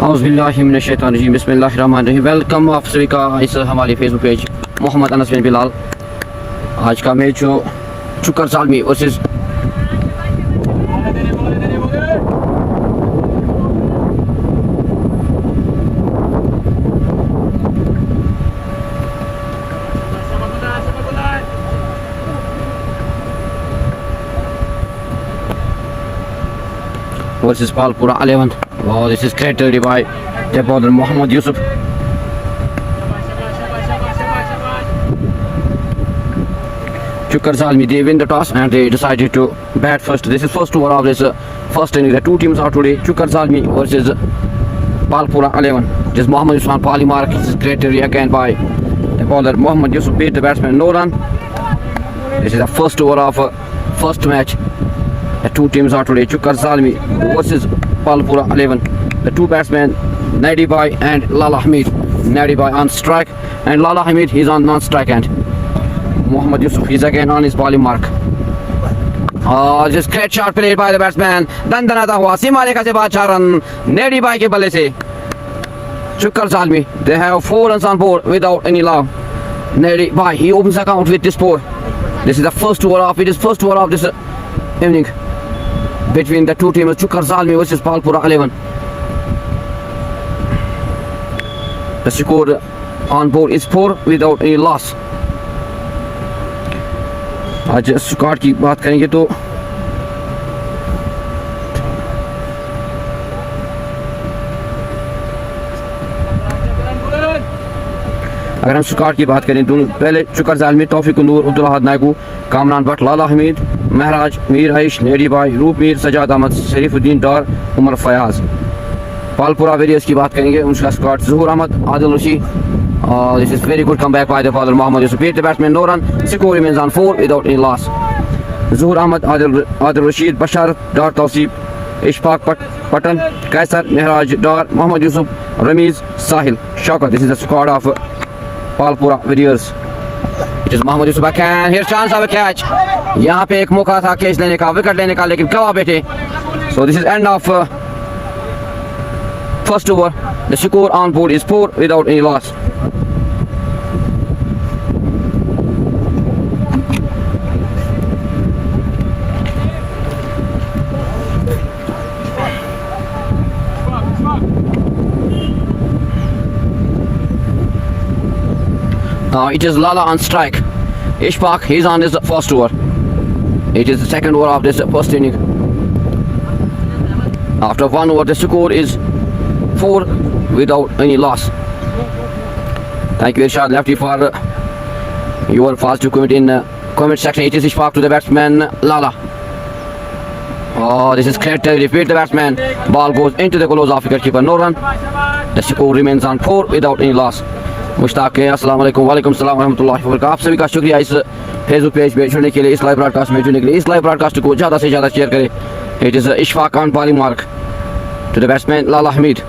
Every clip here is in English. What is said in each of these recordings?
औज़ुबिल्लाहिमिनश्शैतानिर्रजीम बिस्मिल्लाहिर्रहमानिर्रहीम। वेलकम आप सभी का इस हमारे फेसबुक पेज मोहम्मद अनस बिन बिलाल। आज का मैच जो चुकर Salmi versus Palpura 11. Wow, this is great ready by the bowler Mohammad Yusuf. Chukar Zalmi, they win the toss and they decided to bat first. This is first over of this first inning. The two teams are today. Chukar Zalmi versus Palpura 11. This is Mohammad Yusuf on Pali mark. This is great ready again by the bowler Mohammad Yusuf. Beat the batsman, no run. This is the first over of first match. The two teams are today. Chukar Zalmi versus Palpura 11. The two batsmen Nadi Bhai and Lala Hamid. Nadi Bhai on strike and Lala Hamid is on non-strike end. Mohammad Yusuf is again on his bowling mark. Oh, this great shot played by the batsman. Dandanata hua सीमा रेखा से बाहर 4 run Nadi Bhai के बल्ले से. Chukar Zalmi, they have 4 runs on board without any love. Nadi Bhai, he opens the count with this 4. This is the first over of this evening between the two teams, Chukar Zalmi versus Palpura 11. The score on board is 4 without any loss. आज score की बात करेंगे तो अगर हम score की बात करें दोनों पहले चुकर जालमी तौफीक नूर अब्दुल अहद नायकू कामरान भट्ट लाला हमीद महराज मीर आइश नेडी भाई रूप मीर सजाद अहमद शरीफुद्दीन डार उमर फयाज। पालपुरा वेरियर्स की बात करेंगे उनका squad Zahoor Ahmad Adil Rashid. This is very good comeback by the bowler Mohammad Yusuf. Beat the batsman no run. Score remains on 4 without any loss. Zuhur Ahmad, Adil Rashid, Bashar, Dar Tawseeb, Ishfaq Patan, Kaisar, Mehraj, Dar, Mohammad Yusuf, Ramiz, Sahil, Shaukat. This is the squad of Palpura Warriors. It is Mohammad Yusuf backhand. Here's chance of a catch. यहाँ पे एक मौका था catch लेने का, wicket लेने का, लेकिन कवा बेटे. So this is end of first over. The score on board is 4 without any loss. Now it is Lala on strike. Ishfaq, he's on his first over. It is the second over of this first inning. After 1 over, the score is 4 without any loss. Thank you, Irshad Lefty, for your fast to comment in comment section. It is Ishfaq to the batsman Lala. Oh, this is great. Repeat the batsman. Ball goes into the gloves of wicketkeeper. No run. The score remains on 4 without any loss. Mushtaq के अस्सलाम वालेकुम वालेकुम सलाम रहमतुल्लाहि व बरकातहू। आप सभी का शुक्रिया इस फेसबुक पेज पे जुड़ने के लिए, इस लाइव ब्रॉडकास्ट में जुड़ने के लिए। इस लाइव ब्रॉडकास्ट को ज़्यादा से ज़्यादा शेयर करें. It is Ishfaq on bowling mark to the batsman Lala Hamid.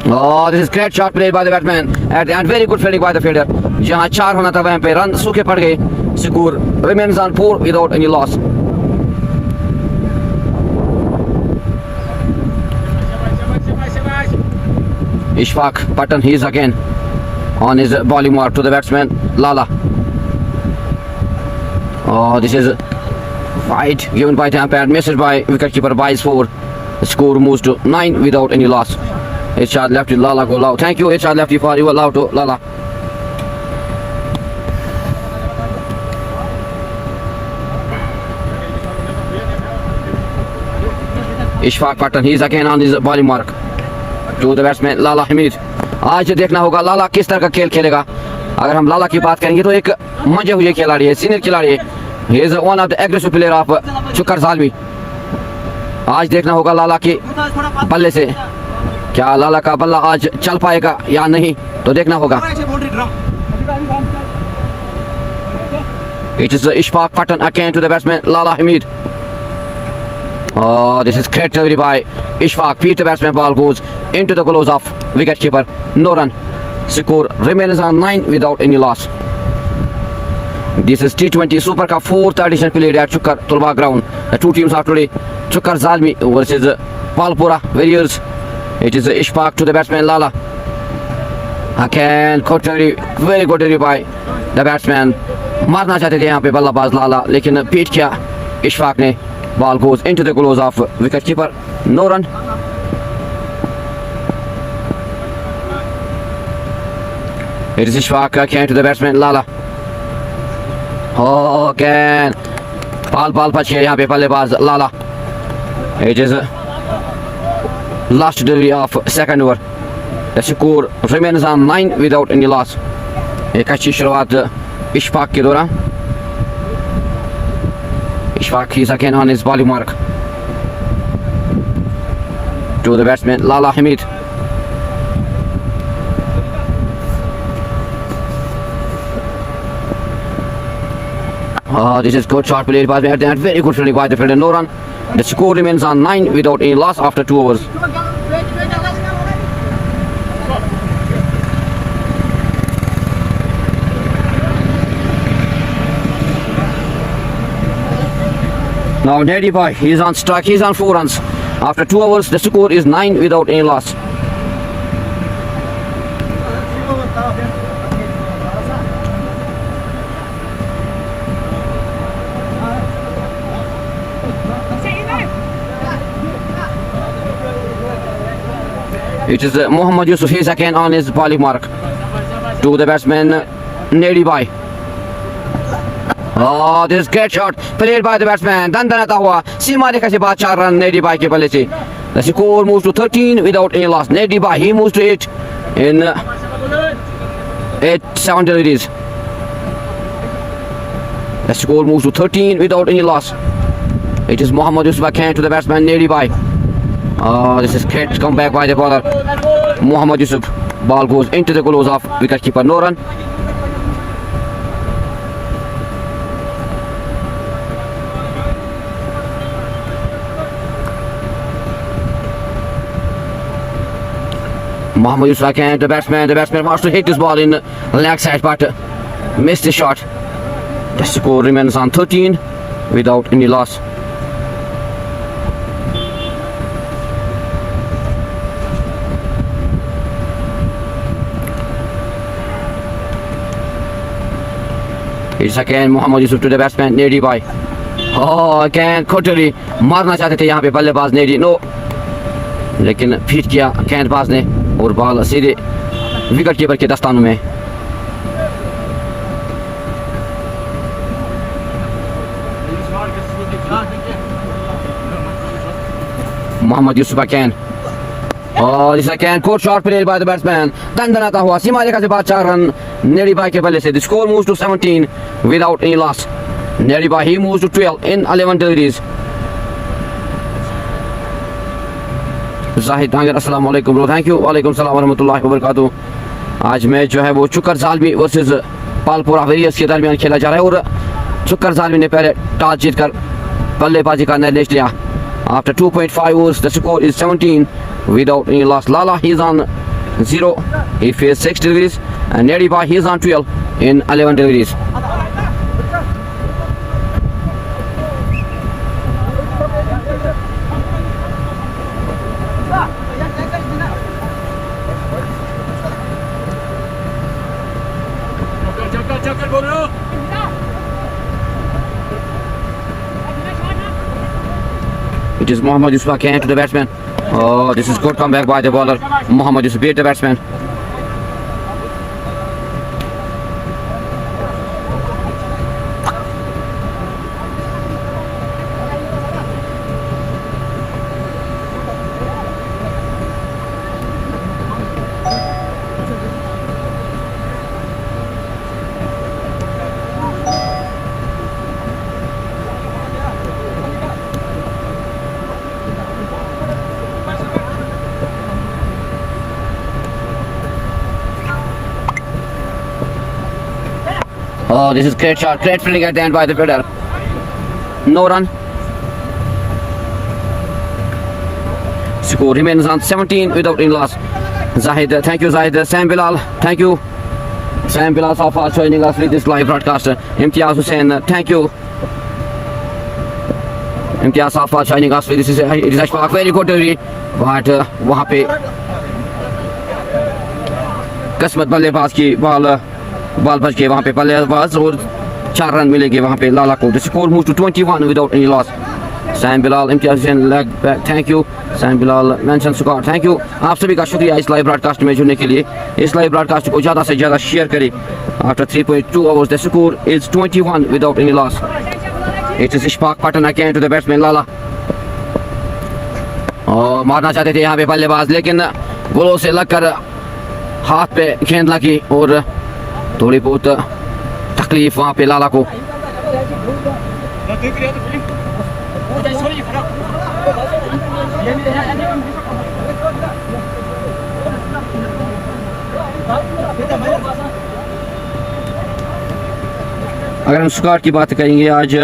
Oh, this is great shot played by the batsman and very good fielding by the fielder. जहाँ 4 होना था वहाँ पे रन सूखे पड़ गए. Score remains on 4 without any loss. Ishfaq Patan, he is again on his bowling mark to the batsman Lala. Oh, this is wide given by the umpire, missed by wicketkeeper buys 4. The score moves to 9 without any loss. Irshad Lefty, Lala go loud. Thank you Irshad Lefty for your love to Lala. Ishfaq Patan, he is again on his bowling mark to the batsman Lala Hamid. आज देखना होगा लाला किस तरह का खेल खेलेगा. अगर हम लाला की बात करेंगे तो एक मंजे हुए खिलाड़ी है, सीनियर खिलाड़ी है. He is one of the aggressive player of Chukar Zalmi. आज देखना होगा लाला के बल्ले से क्या लाला का बल्ला आज चल पाएगा या नहीं, तो देखना होगा. It is Ishfaq Patan again to the batsman Lala Hamid. Oh, this is great delivery by Ishfaq. Beat the batsman, ball goes into the gloves of wicketkeeper. No run. Score remains on 9 without any loss. This is T20 Super Cup 4th edition played at Chukar Tulba ground. The two teams are today Chukar Zalmi versus Palpura Warriors. It is Ishfaq to the batsman Lala. Again, very good delivery by the batsman. मारना चाहते थे यहाँ पे बल्लेबाज लाला, लेकिन पीट किया इशफाक ने. Ball goes into the gloves of wicket keeper. No run. It is Ishfaq again to the batsman Lala. Oh, again. Ball बच गया यहाँ पे बल्लेबाज लाला. It is last delivery of second over. The score remains on 9 without any loss. एक अच्छी शुरुआत इशफाक के दौरान. Ishfaq is again on his bowling mark. To the batsman Lala Hamid. This is good shot played by the batsman. Very good fielding by the fielder. No run. The score remains on 9 without any loss after 2 overs. Now Nadi Bhai, he's on strike, he's on 4 runs. After 2 overs, the score is 9 without any loss. It is Mohammad Yusuf, he's again on his bowling mark. To the batsman Nadi Bhai. Oh, this great shot played by the batsman. दंदनाता हुआ सीमा रेखा से बाद 4 run नेडी by के बल्ले से. The score moves to 13 without any loss. Nadi Bhai, he moves to 8 in 7 deliveries. The score moves to 13 without any loss. It is Mohammad Yusuf again to the batsman Nadi Bhai. Oh, this is great comeback by the bowler Mohammad Yusuf. Ball goes into the gloves of wicketkeeper. No run. Mohammad Yusuf again, the batsman wants to hit this ball in leg side but missed the shot. The score remains on 13 without any loss. It's again Mohammad Yusuf to the batsman Nadi Bhai. Oh, again Kotari मारना चाहते थे यहाँ पे बल्लेबाज नेडी. No, लेकिन fit किया गेंदबाज ने और बॉल सीधे विकेट कीपर के दस्तानों में. Mohammad Yusuf again. Oh, this again good shot played by the batsman. दंदनाता हुआ सीमा रेखा से बाद 4 रन नेडी भाई के बल्ले से. The score moves to 17 without any loss. Nadi Bhai, he moves to 12 in 11 deliveries. Zahid तांगर अस्सलाम वालेकुम ब्रो. Thank you. वालेकुम सलाम व रहमतुल्लाहि व बरकातहू. आज मैच जो है वो चुकर जालमी वर्सेस पालपुरा वेरियर्स के दरमियान खेला जा रहा है और चुकर जालमी ने पहले टॉस जीतकर बल्लेबाजी का निर्णय लिया. After 2.5 overs, the score is 17 without any loss. Lala, he's on 0. He faced 6 deliveries. And Nadi Bhai, he's on 12 in 11 deliveries. It is Mohammad Yusuf again to the batsman. Oh, this is good comeback by the bowler. Mohammad Yusuf beat the batsman. Oh, this is great shot, great fielding at the end by the fielder. No run. Score remains on 17 without any loss. Zahid, thank you Zahid. Sam Bilal, thank you. Sam Bilal so far joining us with this live broadcast. Imtiaz Hussain, thank you. Imtiaz साफा shining of this is Ashfaq very good delivery but वहां पे किस्मत बल्लेबाज की ball बच के वहां पे बल्लेबाज और 4 रन मिलेंगे वहां पे लाला को। The score move to 21 without any loss. Sam Bilal Imtiaz Hussain leg back thank you. Sam Bilal mention score thank you. आप सभी का शुक्रिया इस लाइव ब्रॉडकास्ट में जुड़ने के लिए। इस लाइव ब्रॉडकास्ट को ज़्यादा से ज़्यादा शेयर करें। After 3.2 hours the score is 21 without any loss. It is Ishfaq Pathan again to the batsman Lala. और मारना चाहते थे यहाँ पे बल्लेबाज लेकिन गोलों से लगकर हाथ पे गेंद लगी और थोड़ी बहुत तकलीफ वहाँ पे लाला को। अगर हम स्क्वाड की बात करेंगे आज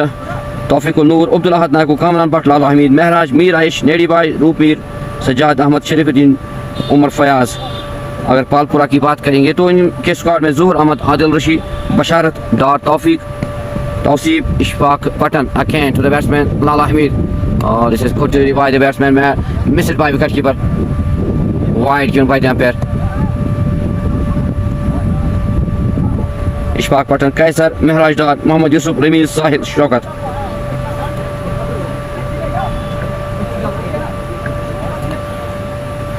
तौफीक नूर, अब्दुल अहद नायक, कामरान भट्ट, लाला हमीद, महराज, मीर आयश, नेडी भाई, रूपीर, सज्जाद अहमद, शरीफुद्दीन, उमर फयाज। अगर पालपुरा की बात करेंगे तो इनके स्क्वाड में Zohar Ahmed, Adil Rashid, Basharat Dar, Tawfiq, Tauseef, Ishfaq Pathan again to the batsman Lala Hameed. और this is good delivery by the batsman में missed by wicket keeper wide given by the umpire. Ishfaq Pathan, Kaiser, Mehraj Dar, Mohammad Yousuf, Rameez, Sahid, Shaukat.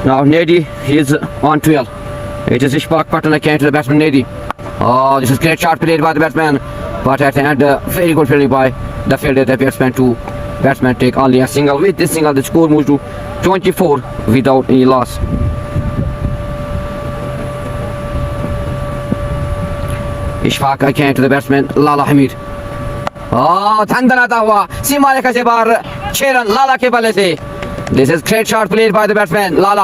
Now Nady is on 12. It is Ishfaq Patan again to the batsman Nady. Oh, this is great shot played by the batsman. But at the end, very good fielding by the fielder. The batsman to batsman take only a single. With this single, the score moves to 24 without any loss. Ishfaq again to the batsman Lala Hamid. Oh, धंधनाता हुआ सीमा रेखा से बाहर 6 run लाला के बल्ले से। This is great shot played by the batsman Lala.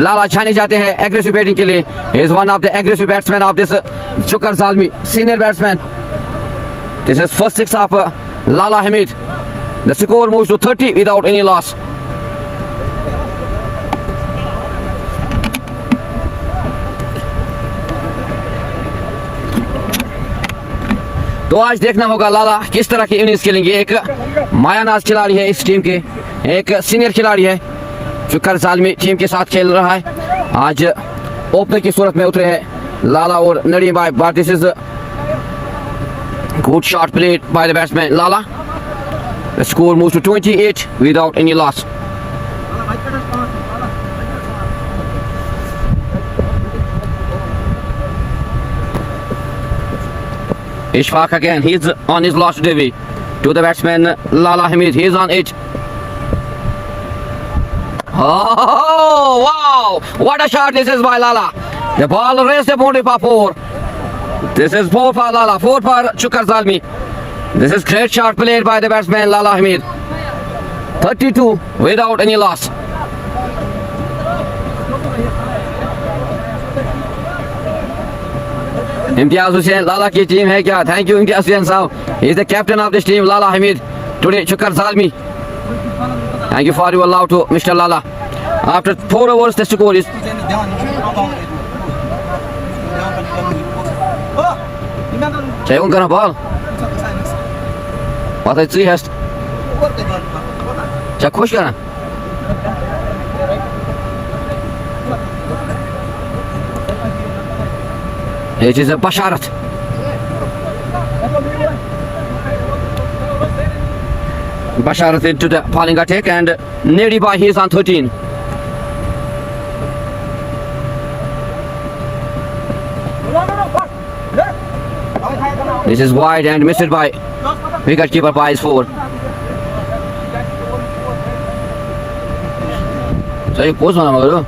Lala छाने जाते हैं aggressive batting के लिए. He is one of the aggressive batsmen of this Shukar Zalmi, senior batsman. This is first 6 of Lala Hamid. The score moves to 30 without any loss. तो आज देखना होगा लाला किस तरह की इनिंग्स खेलेंगे। एक मायानाज खिलाड़ी है इस टीम के, एक सीनियर खिलाड़ी है शुकर ज़ालमी टीम के साथ खेल रहा है। आज ओपनर की सूरत में उतरे हैं लाला और नड़ी भाई। But this is good shot played by the batsman Lala. The score moves to 28 without any loss. Ishfaq again, he's on his last delivery to the batsman Lala Hamid. He's on it. Oh wow! What a shot this is by Lala. The ball raised the boundary for 4. This is 4 for Lala, 4 for Shukar Zalmi. This is great shot played by the batsman Lala Hamid. 32 without any loss. Imtiaz Hussain Lala की team है क्या? Thank you Imtiaz Hussain sahab. He is the captain of this team Lala Hameed today Chukar Zalmi. Thank you for your love to mister Lala. After 4 overs the score is Saya ungkar ball. What I see has Saya खुश करना। It is a Basharat. Basharat into the falling attack and Nediba he is on 13. This is wide and missed by wicket keeper by 4. So you pose on a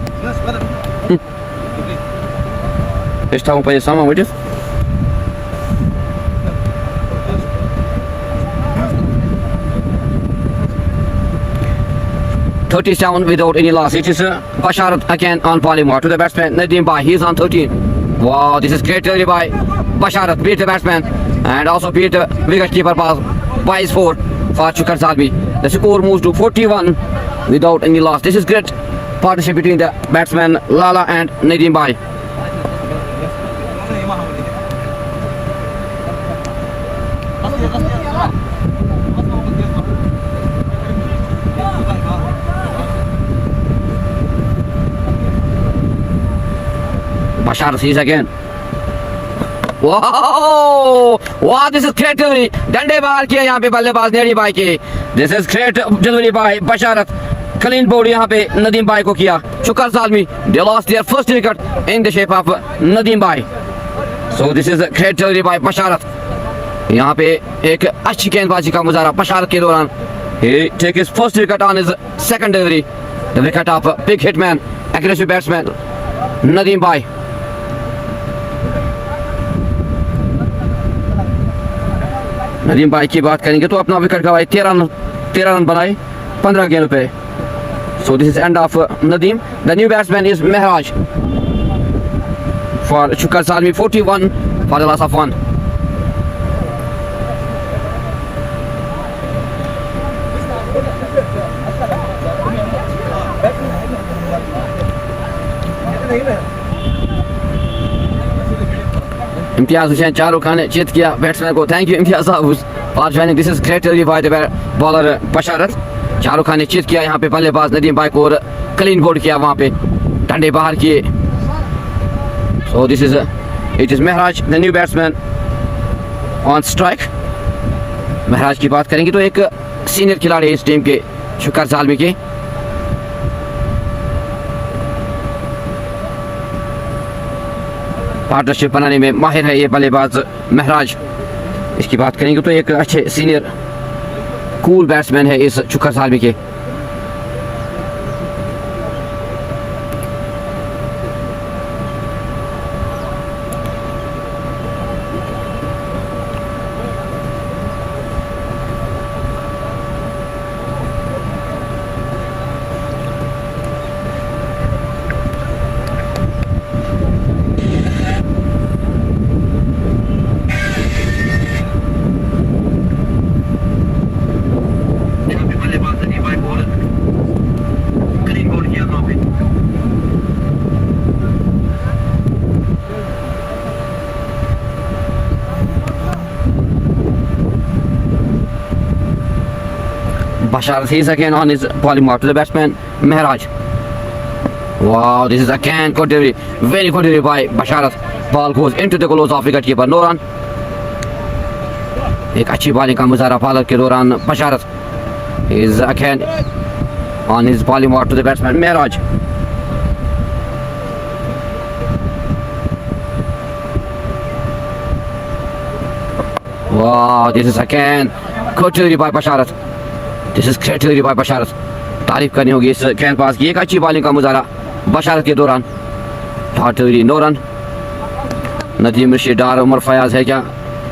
Estavam para sama with it. $37 without any loss. It is Basharat again on Polymar to the batsman Nadeem Bhai. He is on 13. Wow, this is great delivery by Basharat. Beat the batsman and also beat the wicket keeper by 4 for Shukar Zalmi. The score moves to 41 without any loss. This is great partnership between the batsman Lala and Nadeem Bhai. Bashar sees again. Wow! Wow, this is great delivery. डंडे बाहर किया यहाँ पे बल्लेबाज नेड़ी भाई के. This is great delivery by Basharat. Clean board यहाँ पे नदीम भाई को किया. शुक्र Salmi. They lost their first wicket in the shape of Nadeem भाई. So this is a great delivery by Basharat. यहाँ पे एक अच्छी गेंदबाजी का मुजाहरा बशारत के दौरान. He take his first wicket on his second delivery. The wicket of big hitman, aggressive batsman Nadeem भाई. नदीम भाई की बात करेंगे तो अपना विकेट गवाए 13 रन बनाए 15 गेंदों पे. So this is end of Nadeem. The new batsman is Mehraj for Shukar Salmi, 41 for the loss of 1. Imtiaz Hussain चारों खान ने चित किया बैट्समैन को. Thank you Imtiaz sahab for joining. This is great delivery by the bowler Basharat. चारों खान ने चित किया यहाँ पे बल्लेबाज नदीम भाई को और क्लीन बोल्ड किया वहाँ पे डंडे बाहर किए. So this is it is Mehraj the new batsman on strike. Mehraj की बात करेंगे तो एक सीनियर खिलाड़ी इस टीम के शुक्र सालमी के. पार्टनरशिप बनाने में माहिर है ये बल्लेबाज महराज. इसकी बात करेंगे तो एक अच्छे सीनियर कूल बैट्समैन है इस शुक्र सालमी के. Bashar is again on his bowling mark to the batsman Mehraj. Wow, this is again good delivery. Very good delivery by Basharat. Ball goes into the gloves of wicketkeeper Noran. एक अच्छी bowling का मुजाहरा bowler के दौरान बशारत. is again on his bowling mark to the batsman Mehraj. Wow, this is again good delivery by Basharat. This is great delivery by Basharat. तारीफ करनी होगी इस गेंदबाज की. एक अच्छी बॉलिंग का मुजाहरा बशारत के दौरान. Hard delivery Noran. Nadeem Rashid or Umar Fayaz है क्या?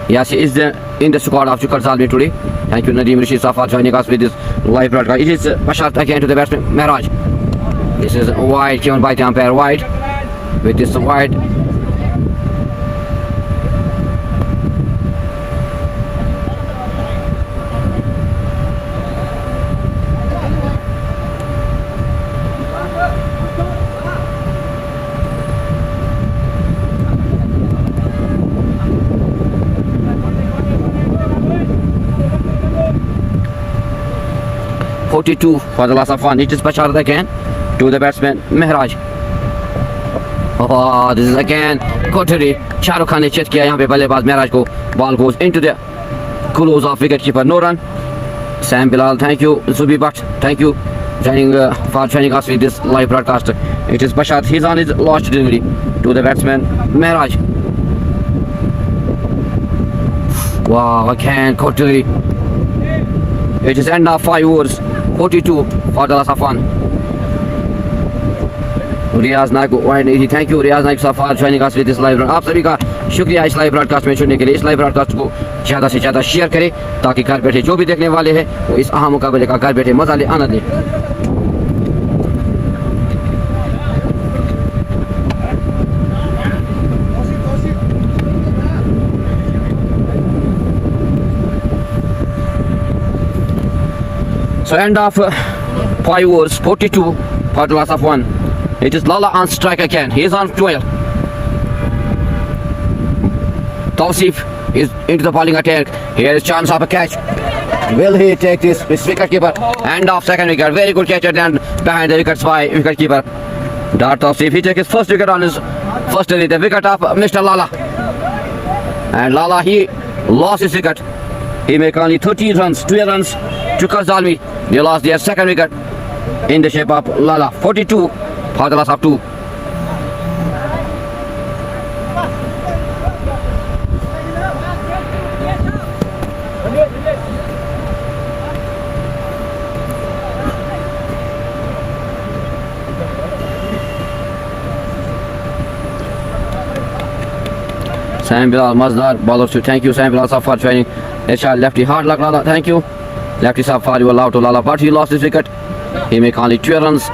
Yes, he is in the squad of Shukar Salmi today. Thank you Nadeem Rashid for joining us with this live broadcast. It is Basharat again to the batsman Mehraj. This is wide given by the umpire, wide. With this wide. (42 for the loss of 1. It is Basharat again to the batsman Mehraj. Oh, this is again Kotari. Shahrukh Khan ने check किया यहाँ पे बल्लेबाज महराज को. Ball goes into the gloves of wicketkeeper Noran. Sam Bilal, thank you. Zubi Bhatt, thank you for joining us with this live broadcast. It is Basharat. He's on his last delivery to the batsman Mehraj. Wow, again Kotari. It is end of 5 overs. 42 for the loss of 1. Riyaz Nayak 180. Thank you Riyaz Nayak sahab for joining us with this live. आप सभी का शुक्रिया इस live broadcast में जुड़ने के लिए. इस लाइव ब्रॉडकास्ट को ज़्यादा से ज़्यादा शेयर करें ताकि घर बैठे जो भी देखने वाले हैं वो इस अहम मुकाबले का घर बैठे मजा ले आनंद लें. So end of 5 overs, 42 for the loss of 1. It is Lala on strike again. He is on 12. Tawsif is into the bowling attack. Here is chance of a catch. Will he take this? This wicketkeeper. End of second wicket. Very good catch and behind the wickets by wicketkeeper Dar Tawsif. He takes his first wicket on his Firstly, the wicket of Mr. Lala. And Lala, he lost his wicket. He made only 13 runs, 12 runs to Zalmi. They lost their second wicket in the shape of Lala. 42 for the loss of 2. Sam Bilal Mazdar, bowler to thank you Sam Bilal Saf for joining. HR lefty hard luck Lala, thank you. Lefty Saf for you allowed to Lala, but he lost his wicket. He made only 12 runs.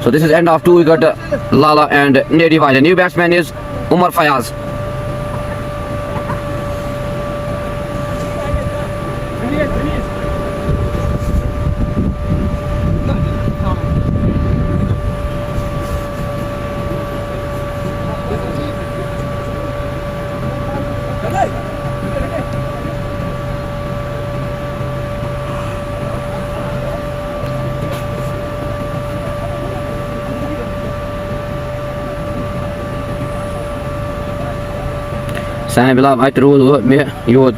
So this is end of 2 wicket Lala and Native. The new batsman is Umar Fayaz. Sam Bilal, I threw me, you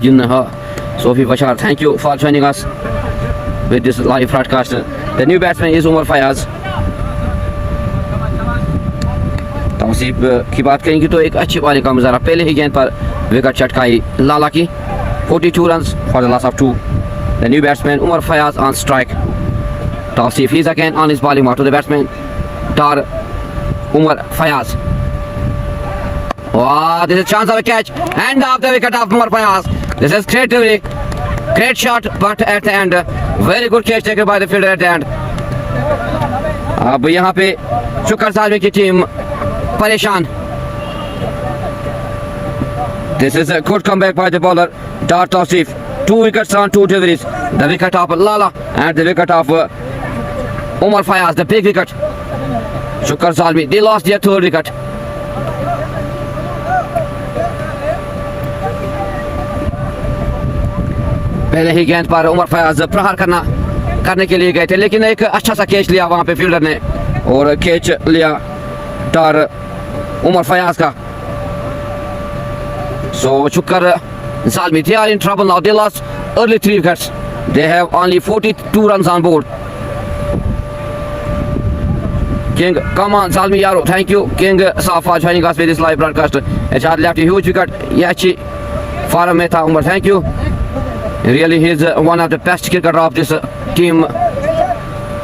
Sophie Bashar. Thank you for joining us with this live broadcast. The new batsman is Umar Fayaz. Tausif की बात करेंगे तो एक अच्छी वाली का मुजाहरा पहले ही गेंद पर विकेट चटकाई लाला की 42 runs for the loss of 2. The new batsman Umar Fayaz on strike. Tawsif is again on his bowling mark to the batsman Dar Umar Fayaz. Wow, this is a chance of a catch and off the wicket of Umar Fayaz. This is great shot, but at the end very good catch taken by the fielder at the end. अब यहाँ पे शुक्र सालमी की team परेशान. This is a good comeback by the bowler Dar Tawsif. 2 wickets on 2 deliveries. The wicket of Lala and the wicket of Umar Fayaz, the big wicket. Shukar Salmi, they lost their 3rd wicket. पहले ही गेंद पर उमर फयाज प्रहार करने के लिए गए थे, लेकिन एक अच्छा सा कैच लिया वहां पे फील्डर ने और कैच लिया डार उमर फयाज का. So Shukar Zalmi, they are in trouble now. They lost early 3 wickets. They have only 42 runs on board. King, come on Zalmi Yaro, thank you King Safa joining us with this live broadcast. HR left a huge wicket. Yachi Farah Mehta Umar, thank you. Really, he is one of the best cricketer of this team.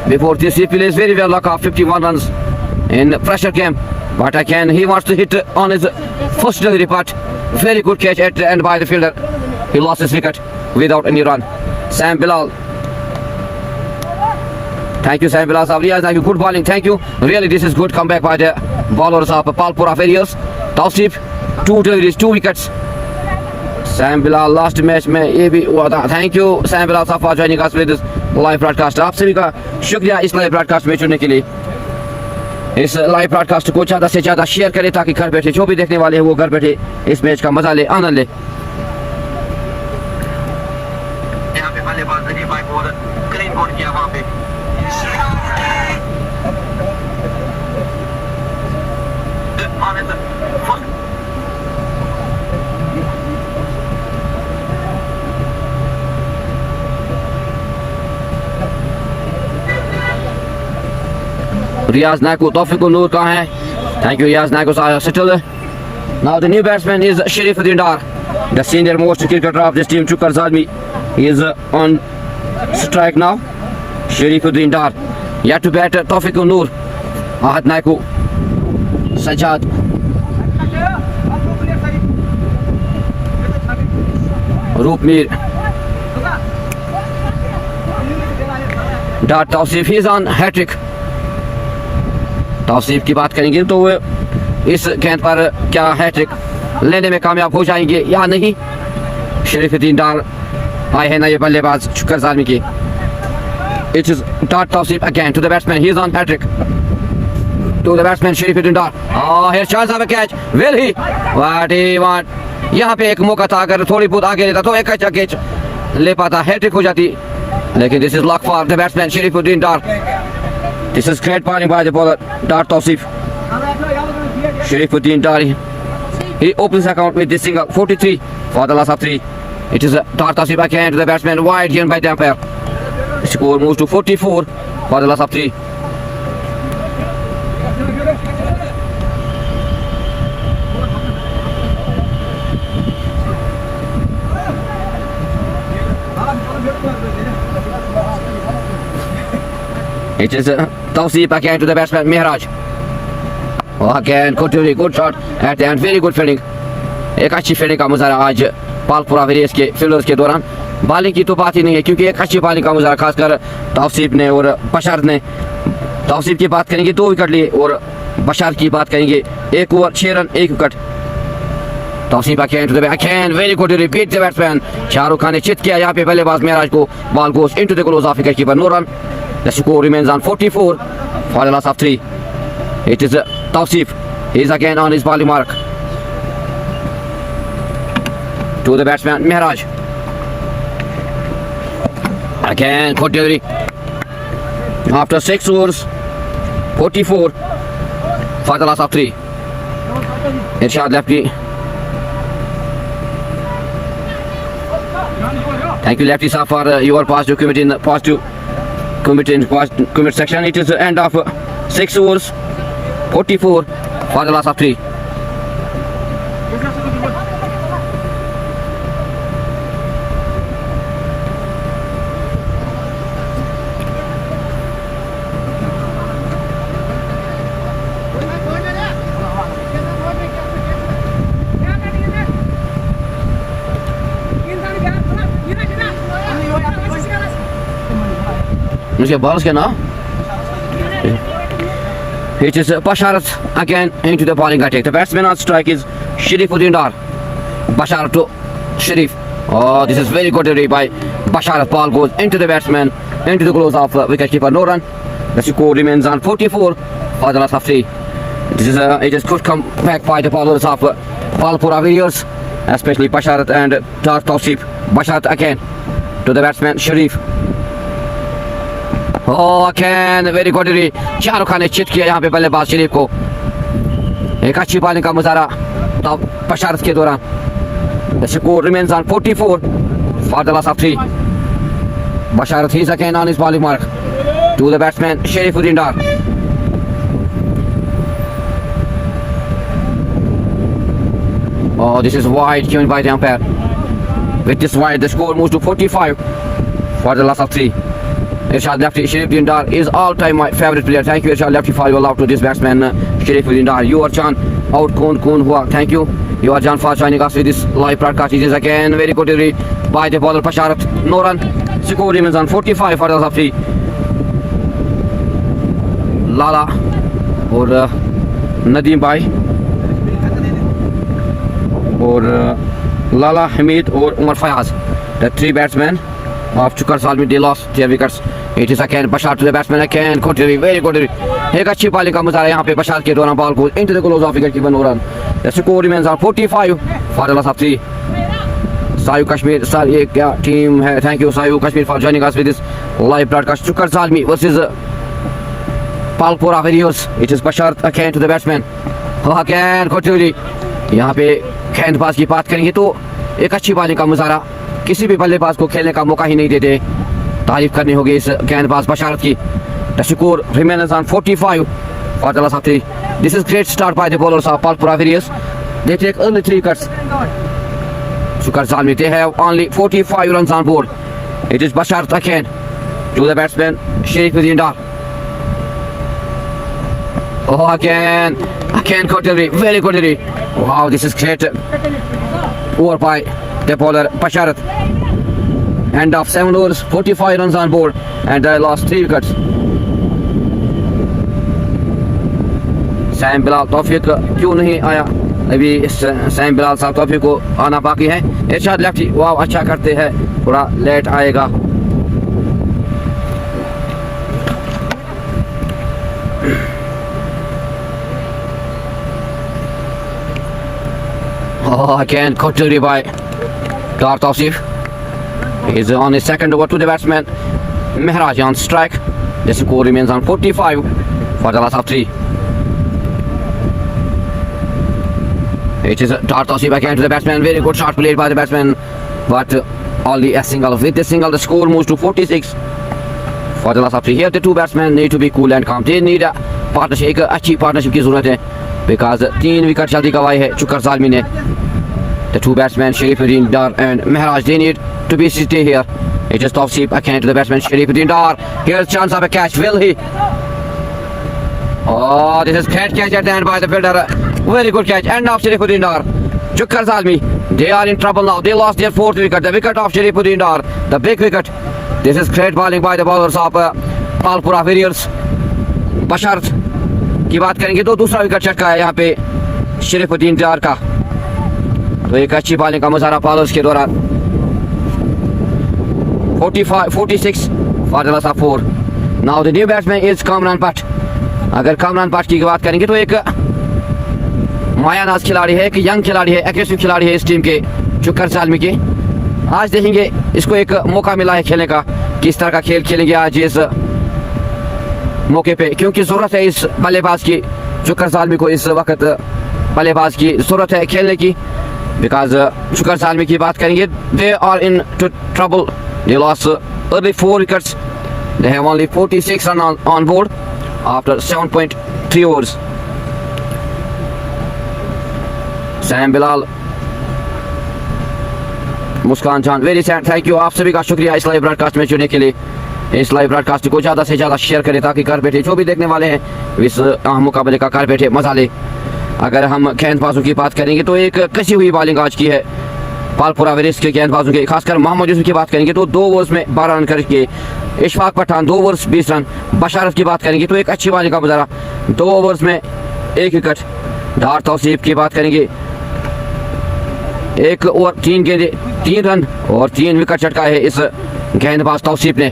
Before this, he plays very well, like 51 runs in pressure game. But again, he wants to hit on his first delivery part. Very good catch at the end by the fielder. He lost his wicket without any run. Sam Bilal. Thank you, Sam Bilal. Thank you. Good bowling. Thank you. Really, this is good comeback by the bowlers of Palpura Warriors. Tawsif, 2 deliveries, 2 wickets. Sam Bilal last match में ये भी हुआ था. Thank you Sam Bilal साहब for joining us with this live broadcast. आप सभी का शुक्रिया इस live broadcast में जुड़ने के लिए. इस live broadcast को ज़्यादा से ज़्यादा शेयर करें ताकि घर बैठे जो भी देखने वाले हैं वो घर बैठे इस मैच का मजा ले, आनंद ले. यहाँ पे बल्लेबाज रही भाई बहुत क्लीन बॉल किया वहाँ पे. Riyaz Naiko, Tawfiqul Noor कहाँ है? Thank you Riyaz Naiko settle. Now the new batsman is Sharifuddin Dar, the senior most cricketer of this team. Shukar Zalmi is on strike now. Sharifuddin Dar yet to bat Tawfiqul Noor, Ahad Naiko, Sajjad. Roopmeer. Dar Tawsif, he is on hat-trick. Tausif की बात करेंगे तो वो इस गेंद पर क्या hat trick लेने में कामयाब हो जाएंगे या नहीं. शरीफुद्दीन डार आए हैं नए बल्लेबाज शुक्र ज़ालमी की. It is Dar Tawsif again to the batsman. He is on hat-trick. To the batsman Sharifuddin Dar. Oh, here's chance of a catch. Will he? What he want? यहाँ पे एक मौका था, अगर थोड़ी बहुत आगे रहता तो एक अच्छा कैच ले पाता, हैट्रिक हो जाती. लेकिन this is luck for the batsman Sharifuddin Dar. This is great bowling by the bowler Dar Tawsif. Sharifuddin Dar. He opens the account with this single 43 for the loss of 3. It is a Tartasi backhand to the batsman, wide given by the umpire. The score moves to 44 for the loss of 3. It is a Tausi backhand to the batsman, Mehraj. Oh, again, good shot at the end, very good fielding. एक अच्छी fielding का मुजाहरा आज पालपुरा various के fielders के दौरान bowling की तो बात ही नहीं है क्योंकि एक अच्छी बॉलिंग का मुजाहरा खासकर तौसीफ ने और बशारत ने। तौसीफ की बात करेंगे 2 विकेट लिए और बशार की बात करेंगे 1 over 6 run 1 wicket. Tauseef again to the backhand, very good repeat the batsman. Shahrukh Khan ने चित किया यहाँ पे बल्लेबाज मेहराज को, ball goes into the close off wicket keeper, no run. The score remains on 44 for the loss of 3. It is Tausif. He is again on his bowling mark. To the batsman Mehraj. Again good delivery. After 6 overs, 44 for the loss of 3. Irshad Lefty. Thank you Lefty sir for your positive comment in the positive comment section. It is the end of 6 overs. 44 for the loss of 3. मुझे balls के ना It is Basharat again into the bowling attack. The batsman on strike is Sharifuddin Dar. Basharat to Sharif. Oh, this is very good delivery by Basharat. Ball goes into the batsman, into the close of wicketkeeper, no run. The score remains on 44 for the loss of 3. It is good come back by the bowlers of Palpura Warriors, especially Basharat and Dar Tausif. Basharat again to the batsman Sharif. Oh, again very good delivery. Shahrukh Khan ने चित किया यहाँ पे बल्लेबाज शरीफ को। एक अच्छी bowling का मुजाहरा बशारत के दौरान। The score remains on 44 for the loss of 3. Basharat is again on his bowling mark. To the batsman Sharifuddin Dar. Oh, this is wide given by the umpire. With this wide, the score moves to 45 for the loss of 3. Irshad Lefty, Sharifuddin Dar is all-time my favorite player. Thank you Irshad Lefty for your love to this batsman Sharifuddin Dar. You are Chan out Kun Hua. Thank you. You are Jan for joining us with this live broadcast. It is again very good delivery by the bowler Basharat. No run. Score remains on 45 for the loss of 3. Lala और नदीम भाई और Lala Hamid और Umar Fayaz. The 3 batsmen of Chukar Salmi, they lost their wickets. It is again Bashar to the batsman again. Good delivery, very good delivery. एक अच्छी bowling का मुजाहरा यहाँ पे बशार के दौरान बॉल को into the close of wicket keeper, no run. The score remains on 45 for the loss of 3. Sayu Kashmir sir, ये क्या टीम है? Thank you Sayu Kashmir for joining us with this live broadcast. Chukar Salmi versus Palpura Warriors. It is Bashar again to the batsman. Again good delivery. यहाँ पे गेंदबाज की बात करेंगे तो एक अच्छी बॉलिंग का मुजाहरा, किसी भी बल्लेबाज को खेलने का मौका ही नहीं देते। तारीफ करनी होगी इस गेंदबाज बशारत की। The score remains on 45 for the loss of 3. This is great start by the bowlers of Palpura Warriors. They take only 3 wickets. Chukar Salmi, they have only 45 runs on board. It is Basharat again to the batsman Sharifuddin Dar. Oh, again good delivery, very good delivery. Wow, this is great over by the bowler Basharat. End of 7 overs, 45 runs on board, and I lost 3 wickets. Saim Bilal Tawfiq क्यों नहीं आया? अभी Sam Bilal साहब तौफीक को आना बाकी है। इरशाद lefty वाह अच्छा करते हैं, थोड़ा लेट आएगा। Oh, again good delivery by Dar Tausif. He's on his second over to the batsman Mehraj on strike. The score remains on 45 for the loss of 3. It is a dart toss backhand to the batsman. Very good shot played by the batsman, but only a single. With the single, the score moves to 46 for the last of 3. Here, the two batsmen need to be cool and calm. They need a partnership, एक अच्छी partnership की ज़रूरत है, because 3 wicket जल्दी गंवाए है चुकर जालमी ने. The two batsmen Sharifuddin Dar and Mehraj, they need to be stay here. It is top seep backhand to the batsman Sharifuddin Dar. Here's chance of a catch. Will he? Oh, this is great catch at the end by the fielder. Very good catch. And now Sharifuddin Dar. Chukar Zalmi. They are in trouble now. They lost their 4th wicket. The wicket of Sharifuddin Dar. The big wicket. This is great bowling by the bowlers of Palpura Warriors. बशर्त की बात करेंगे तो दूसरा wicket चटका है यहाँ पे शरीफुद्दीन डार का. तो एक अच्छी बॉलिंग का मुजाहरा बॉलर्स के दौरान. 46 for the loss of 4. Now the new batsman is Kamran Bhatt. अगर कामरान भट्ट की बात करेंगे तो एक मायानाज खिलाड़ी है, एक यंग खिलाड़ी है, एग्रेसिव खिलाड़ी है इस टीम के चुकर जालमी के. आज देखेंगे इसको एक मौका मिला है खेलने का, किस तरह का खेल खेलेंगे आज इस मौके पे, क्योंकि ज़रूरत है इस बल्लेबाज की. चुकर जालमी को इस वक्त बल्लेबाज की ज़रूरत है खेलने की, बिकॉज चुकर जालमी की बात करेंगे they are in trouble. They lost early 4 wickets. They have only 46 run on board after 7.3 overs. Saim Bilal, Muskan Jan, very sad. Thank you, आप सभी का शुक्रिया इस लाइव ब्रॉडकास्ट में जुड़ने के लिए. इस लाइव ब्रॉडकास्ट को ज़्यादा से ज़्यादा शेयर करें ताकि घर बैठे जो भी देखने वाले हैं इस अहम मुकाबले का घर बैठे मजा ले. अगर हम गेंदबाजों की बात करेंगे तो एक कसी हुई बॉलिंग आज की है पालपुरा वेरियर्स के गेंदबाजों के. खासकर मोहम्मद यूसुफ की बात करेंगे तो 2 ओवर्स में 12 रन करके. Ishfaq Pathan 2 overs 20 run. बशारत की बात करेंगे तो एक अच्छी बॉलिंग का मुजाहरा, 2 ओवर्स में 1 विकेट. डार तौसीफ की बात करेंगे 1 ओवर 3 गेंदे 3 रन और 3 विकेट चटका है इस गेंदबाज तौसीफ ने.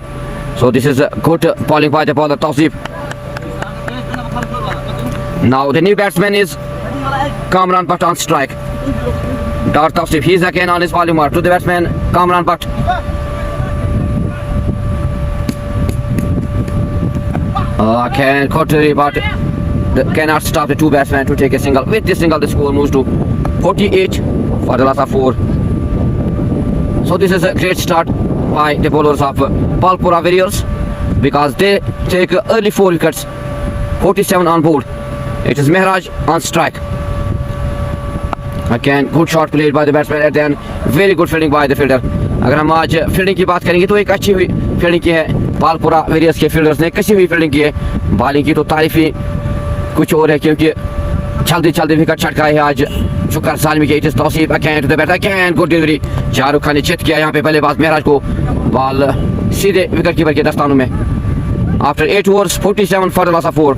So this is a good bowling by the bowler Tausif. Now the new batsman is Kamran Bhatt on strike. Dar Tausif, he is again on his bowling mark to the batsman Kamran Bhatt. Can contrary but cannot stop the two batsmen to take a single. With this single the score moves to 48 for the loss of 4. So this is a great start by the bowlers of Palpura Warriors, because they take early 4 wickets, 47 on board. It is Mehraj on strike. Again good shot played by the batsman and then very good fielding by the fielder. अगर हम आज fielding की बात करेंगे तो एक अच्छी हुई फील्डिंग की है पालपुरा वेरियर्स के फील्डर्स ने, कसी हुई फील्डिंग की है. बॉलिंग की तो तारीफ ही कुछ और है, क्योंकि जल्दी जल्दी विकेट छटका है आज चुकर जालमी के. It is Tauseef again to the batter, again good delivery. Shahrukh Khan ने चित किया यहाँ पे बल्लेबाज मेहराज को. बॉल सीधे विकेट कीपर के दस्तानों में. After 8 overs 47 for the loss of 4.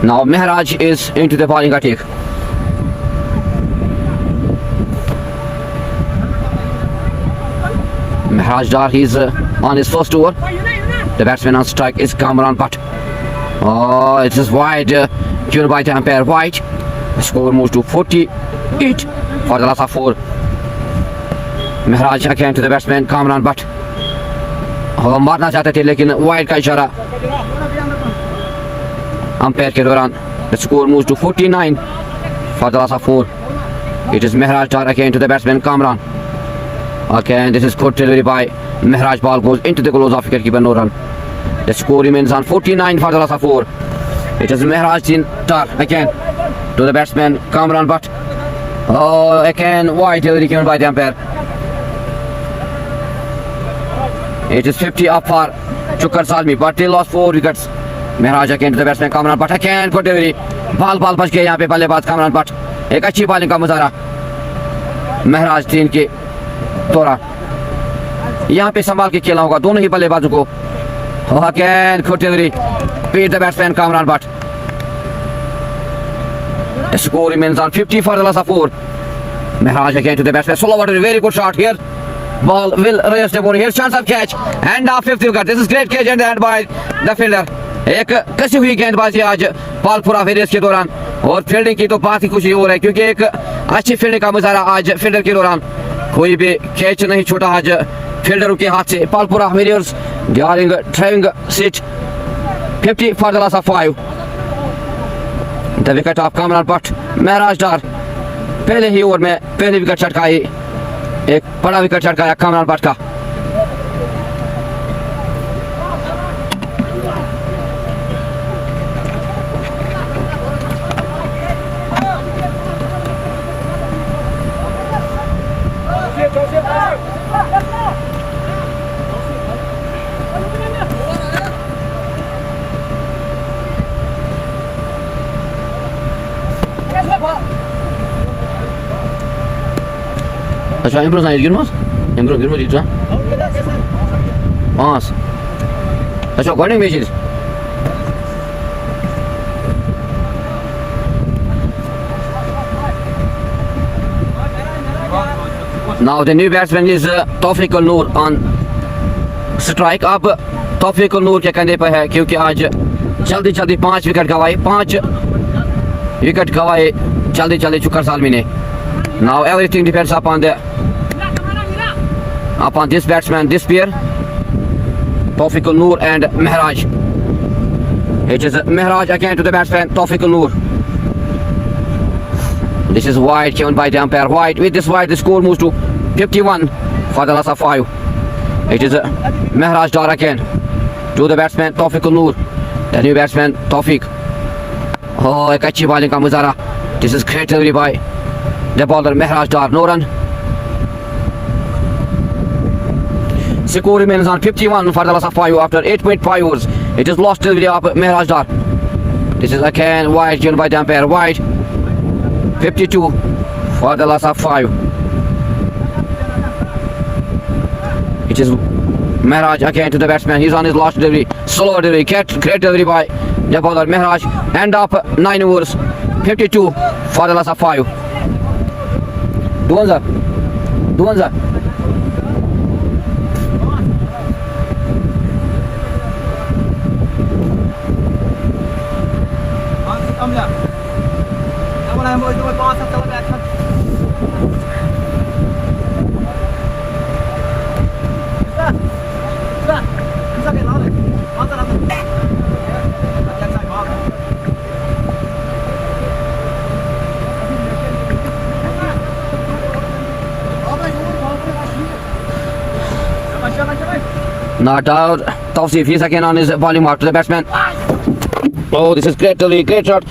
Now Mehraj is into the bowling attack. Mehraj Dar, he's on his first over. The batsman on strike is Kamran Bhatt. Oh, it is wide, given by the umpire, wide. The score moves to 48 for the loss of 4. Mehraj again to the batsman Kamran Bhatt. Oh, मारना चाहते थे लेकिन wide का इशारा umpire के दौरान. The score moves to 49 for the loss of 4. It is Mehraj Dar again to the batsman Kamran. Again, this is good delivery by Mehraj. Ball goes into the gloves of wicketkeeper, no run. The score remains on 49 for the loss of 4. It is Mehraj Dar again to the batsman Kamran Bhatt. Oh, again wide delivery given by the umpire. It is 50 up for Chukar Zalmi, but they lost 4 wickets. Mehraj again to the batsman Kamran Bhatt. Again good delivery. Ball बच गया यहाँ पे बल्लेबाज कामरान भट्ट. एक अच्छी bowling का मुजाहरा महराज 3 के दौरान. यहाँ पे संभाल के खेलना होगा दोनों ही बल्लेबाजों को. Again good delivery. Beat the batsman Kamran Bhatt. The score remains on 50 for the loss of 4. Mehraj again to the batsman. Solowater, very good shot here. Ball will raise the ball. Here's chance of catch. And our fifth wicket. This is great catch and hand by the fielder. एक कसी हुई गेंदबाजी आज पालपुरा various के दौरान, और fielding की तो बात ही कुछ ही और है, क्योंकि एक अच्छी फील्डिंग का मुजाहरा आज फील्डर के दौरान, कोई भी कैच नहीं छूटा आज फील्डरों के हाथ से. Palpura warriors driving seat 50 for the loss of 5. The wicket of Kamran Butt. महराज डार पहले ही ओवर में पहले विकेट छटकाई, एक बड़ा विकेट छटकाया कामरान बट का. अच्छा इम्प्रोज नहीं गिरमस इम्प्रोज गिरमस इट्स पांच. अच्छा golden matches. Now the new batsman is Tawfiq Noor on strike. अब Tawfiq Noor के कंधे पर है, क्योंकि आज जल्दी जल्दी 5 विकेट गवाए जल्दी जल्दी चुकर सालमी ने. Now everything depends upon this batsman, this pair, Tawfiq Noor and Mehraj. It is Mehraj again to the batsman Tawfiq Noor. This is wide given by the umpire. Wide. With this wide, the score moves to 51 for the loss of 5. It is Mehraj dar again to the batsman Tawfiq Noor. The new batsman Tawfiq. Oh, एक अच्छी bowling का मुजाहरा. This is great delivery by the bowler Mehraj dar. No run. Score remains on 51 for the loss of 5 after 8.5 overs. It is lost delivery of Mehraj dar. This is again wide given by the umpire. Wide. 52 for the loss of 5. It is Mehraj again to the batsman. He's on his last delivery. Slow delivery. Great delivery by the bowler Mehraj. End up 9 overs. 52 for the loss of 5. Duanza. Not out. Tawfiq, he's again on his bowling mark to the batsman. Oh, this is great delivery, great shot.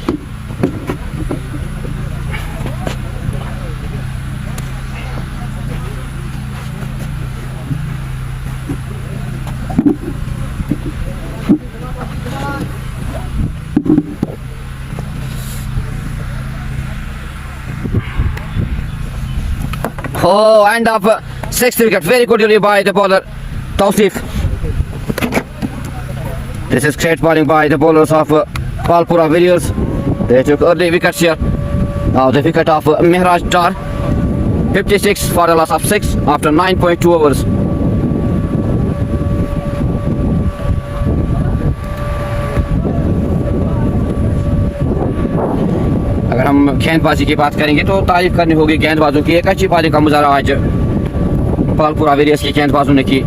Oh, end up 6th wicket. Very good delivery by the bowler Tawfiq. This is great bowling by the bowlers of Palpura Villiers. They took early wickets here. Now the wicket of Mehraj Dar. 56 for a loss of 6 after 9.2 overs. अगर हम गेंदबाजी की बात करेंगे तो तारीफ करनी होगी गेंदबाजों की. एक अच्छी बॉलिंग का मुजाहरा आज पालपुरा वेरियस की गेंदबाजों ने की.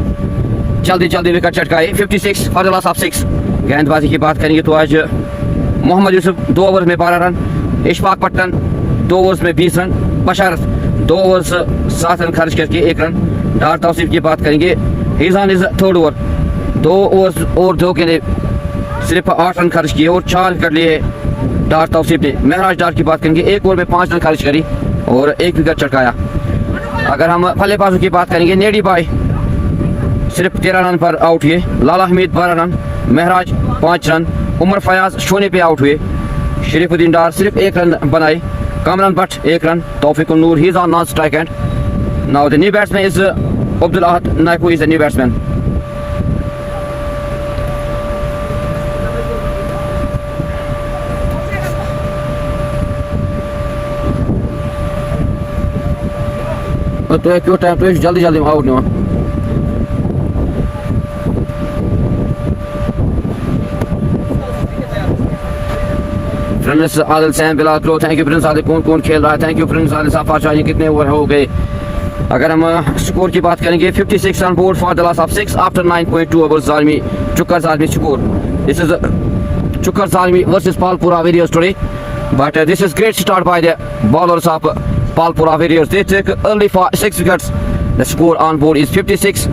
जल्दी जल्दी विकेट चटकाए. 56 फॉर द लॉस ऑफ 6. गेंदबाजी की बात करेंगे तो आज मोहम्मद यूसुफ 2 ओवर में 12 रन, इशफाक पट्टन 2 ओवर्स में 20 रन, बशरत 2 ओवर्स 7 रन खर्च करके 1 रन. डार तौसीफ की बात करेंगे, हिजान इज 3rd ओवर, 2 ओवर्स और 2 के लिए सिर्फ 8 रन खर्च किए और 4 विकेट लिए डार तौसीफ ने. महराज डार की बात करेंगे, 1 ओवर में 5 रन खर्च करी और 1 विकेट चटकाया. अगर हम बल्लेबाजों की बात करेंगे, नेडी बाई सिर्फ 13 रन पर आउट हुए, लाला हमीद 12 रन, महराज 5 रन, उमर फयाज शून्य पे आउट हुए, शरीफुद्दीन डार सिर्फ 1 रन बनाए, Kamran Bhat 1 run, Tawfiq Noor he is on non strike end now the new batsman is Abdul Ahad Naikoo is the new batsman. तो क्यों टाइम तो जल्दी जल्दी आउट निवान प्रिंस आदिल सैम बिलाल क्लो थैंक यू प्रिंस आदिल कौन कौन खेल रहा है थैंक यू प्रिंस आदिल साफा चाहिए कितने ओवर हो गए अगर हम स्कोर की बात करेंगे 56 on board for the loss of 6 after 9.2 overs Zalmi Chukar Zalmi score this is Chukar Zalmi versus Palpura Warriors today but this is great start by the bowlers of Palpura Warriors they took early for 6 wickets the score on board is 56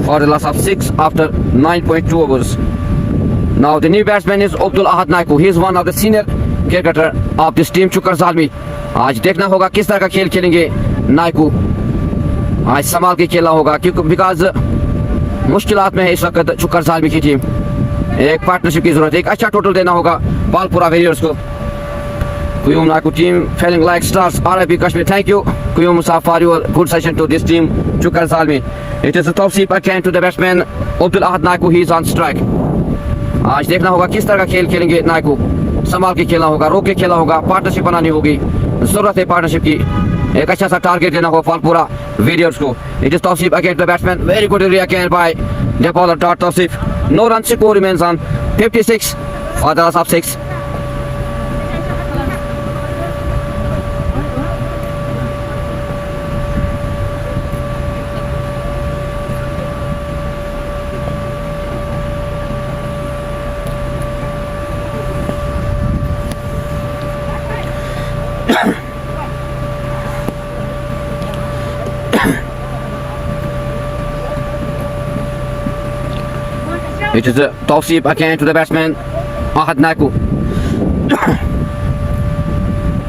for the loss of 6 after 9.2 overs now the new batsman is Abdul Ahad Naiku he is one of the senior cricketer of this team चुकर Zalmi आज देखना होगा किस तरह का खेल खेलेंगे नायकू आज संभाल के खेलना होगा क्योंकि बिकॉज मुश्किलात में है इस वक्त चुकर ज़ालमी की टीम एक पार्टनरशिप की जरूरत है एक अच्छा टोटल देना होगा Palpura Warriors को Kuyum Naku team feeling like stars RIP Kashmir thank you Kuyum Musa for your good session to this team Chukar Zalmi it is a top seep again to the batsman Abdul Ahad Naiku he is on strike आज देखना होगा किस तरह का खेल खेलेंगे नायकू संभाल के खेलना होगा रोक के खेलना होगा पार्टनरशिप बनानी होगी जरूरत है पार्टनरशिप की एक अच्छा सा टारगेट देना होगा Palpura Warriors को it is top seep against the batsman very good area again by the bowler top seep no run score remains on 56 for the loss of 6 It is a top seep again to the batsman Ahad Naiku.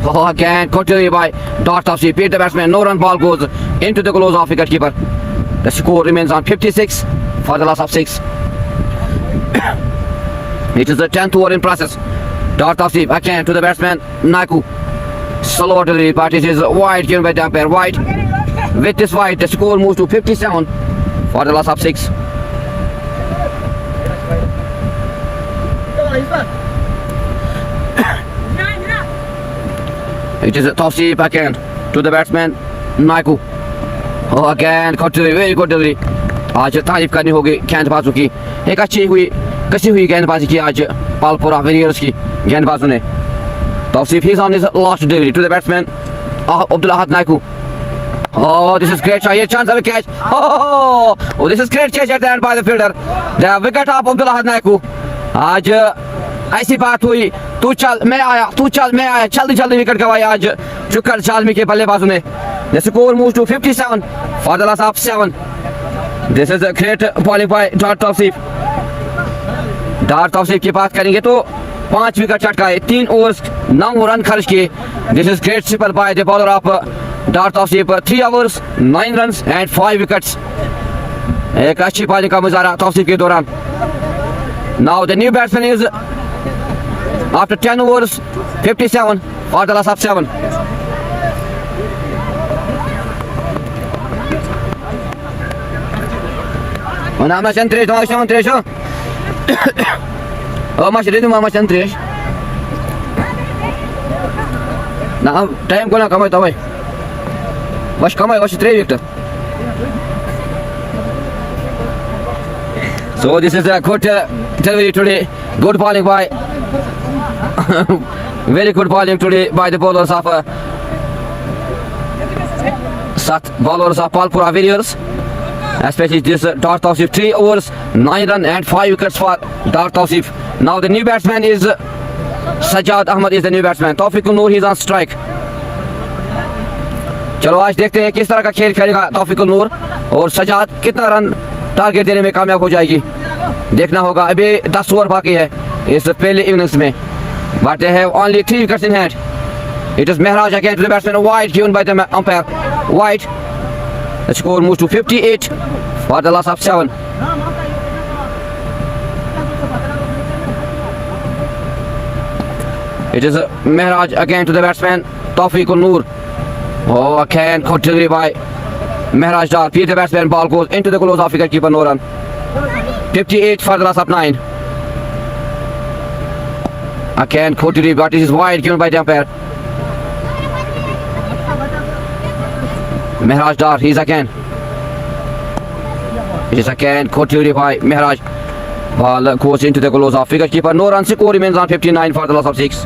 Oh, again continued by top seep. Hit the batsman. No run ball goes into the gloves of wicket keeper. The score remains on 56 for the loss of 6. It is the 10th over in process. Top seep again to the batsman Naiku. Slow delivery, but it is wide given by the umpire. Wide. With this wide, the score moves to 57 for the loss of 6. It is a top seep again to the batsman Naiku. Oh, again continued very good delivery. आज तारीफ करनी होगी गेंदबाजों की एक अच्छी हुई कसी हुई गेंदबाजी की आज Palpura Warriors की गेंदबाजों ने top seep he's on his last delivery to the batsman Abdul Ahad Naiku. Oh, this is great shot. Here chance of a catch. Oh, this is great catch at the end by the fielder. The wicket of Abdul Ahad Naiku. आज ऐसी बात हुई तू चल मैं आया जल्दी जल्दी विकेट गवाई आज चुकर ज़ालमी के बल्लेबाजों ने the score moves to 57 for the loss of 7 this is a great bowling by top seep की बात करेंगे तो 5 विकेट चटकाए 3 ओवर्स 9 रन खर्च किए this is great triple by the bowler of top seep 3 overs 9 runs and 5 wickets एक अच्छी bowling का मुजाहरा top seep के दौरान now the new batsman is after 10 overs 57 for the loss of 7 Ona mas en 3 oh mas redo mas en 3 na time ko na kamay tawai was 3 Victor so this is a good delivery today good bowling by very good bowling today by the bowlers of Palpura Warriors especially this top seep 3 overs 9 runs and 5 wickets for top seep now the new batsman is Sajjad Ahmad is the new batsman Tawfiqul Noor he is on strike चलो आज देखते हैं किस तरह का खेल खेलेगा तौफीकुल नूर और सजाद कितना रन टारगेट देने में कामयाब हो जाएगी देखना होगा अभी 10 ओवर बाकी है इस पहले इनिंग्स में but they have only 3 wickets in hand it is Mehraj again to the batsman wide given by the umpire wide the score moves to 58 for the loss of 7 it is Mehraj again to the batsman Tawfiqul Noor oh again good delivery by Mehraj Dar the batsman ball goes into the gloves of wicket keeper no run 58 for the loss of 9 again good delivery but it is wide given by the umpire Mehraj Dar, he's again. It is again continued by Mehraj. Ball goes into the goals of wicket keeper. No runs, score remains on 59 for the loss of 6.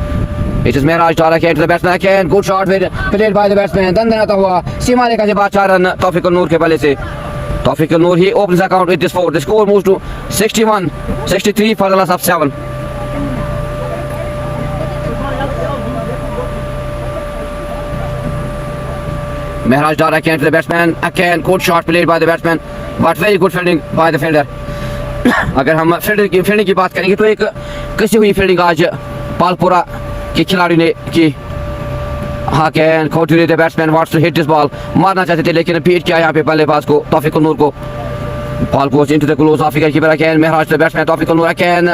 It is Mehraj Dar again to the batsman again. Good shot played by the batsman. दंदनाता हुआ सीमा रेखा के बाद 4 run तौफीकुल नूर के बल्ले से. Tawfiqul Noor, he opens the account with this 4. The score moves to 61, 63 for the loss of 7. Mehraj Dar again to the batsman. Again, good shot played by the batsman, but very good fielding by the fielder. अगर हम fielding की बात करेंगे तो एक कसी हुई fielding आज पालपुरा के खिलाड़ी ने की. Again, continued the batsman wants to hit this ball. मारना चाहते थे लेकिन बीट किया यहाँ पे बल्लेबाज को तौफीकुल नूर को. Ball goes into the gloves of wicket keeper again. Mehraj the batsman Tawfiqul Noor again.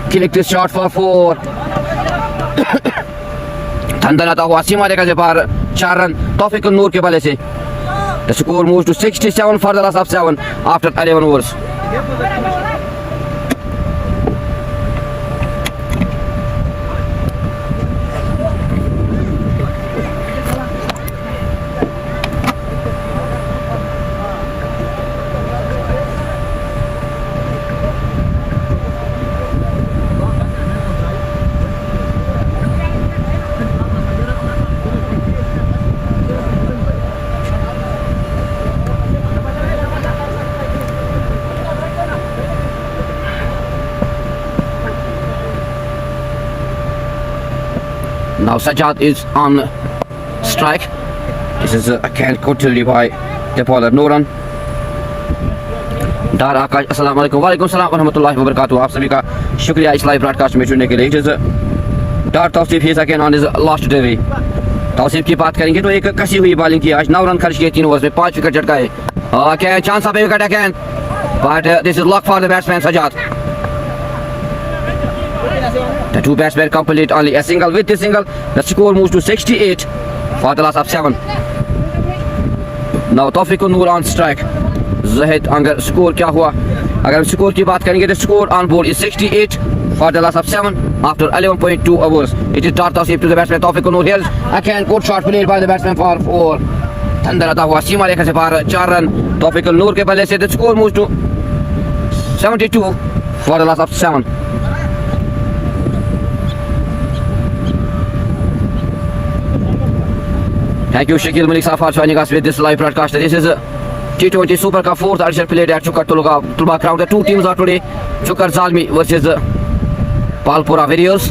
Kick this shot for 4. दंदनाता हुआ सीमा रेखा से पार 4 रन तौफीकुल नूर के बल्ले से. The score moves to 67 for the loss of 7 after 11 overs. Now Sajjad is on strike. This is again continued by the bowler Noran. Dar Akash, अस्सलाम वालेकुम. वालेकुम सलाम व रहमतुल्लाहि व बरकातहू. आप सभी का शुक्रिया इस लाइव ब्रॉडकास्ट में जुड़ने के लिए. It is Dar Tawseef, he is again on his last delivery. Tausif की बात करेंगे तो एक कसी हुई बॉलिंग की. आज 9 रन खर्च किए 3 ओवर्स में 5 wicket झटकाए. Again chance of a wicket again, but this is luck for the batsman Sajjad. The two batsmen complete only a single. With this single, the score moves to 68 for the loss of 7. Now Tawfiqul Noor on strike. Zahid अगर score क्या हुआ, अगर score की बात करेंगे तो score on board is 68 for the loss of 7 after 11.2 overs. It is Dar Tawseef to the batsman Tawfiqul Noor. Here again good shot played by the batsman for 4. दंदनाता हुआ सीमा रेखा से पार 4 रन तौफीकुल नूर के बल्ले से. The score moves to 72 for the loss of 7. Thank you Shakil Malik Saf for joining us with this live broadcast. This is T20 Super Cup 4th edition played at Chukar Tulba ground. The two teams are today Chukar Zalmi versus Palpura Warriors.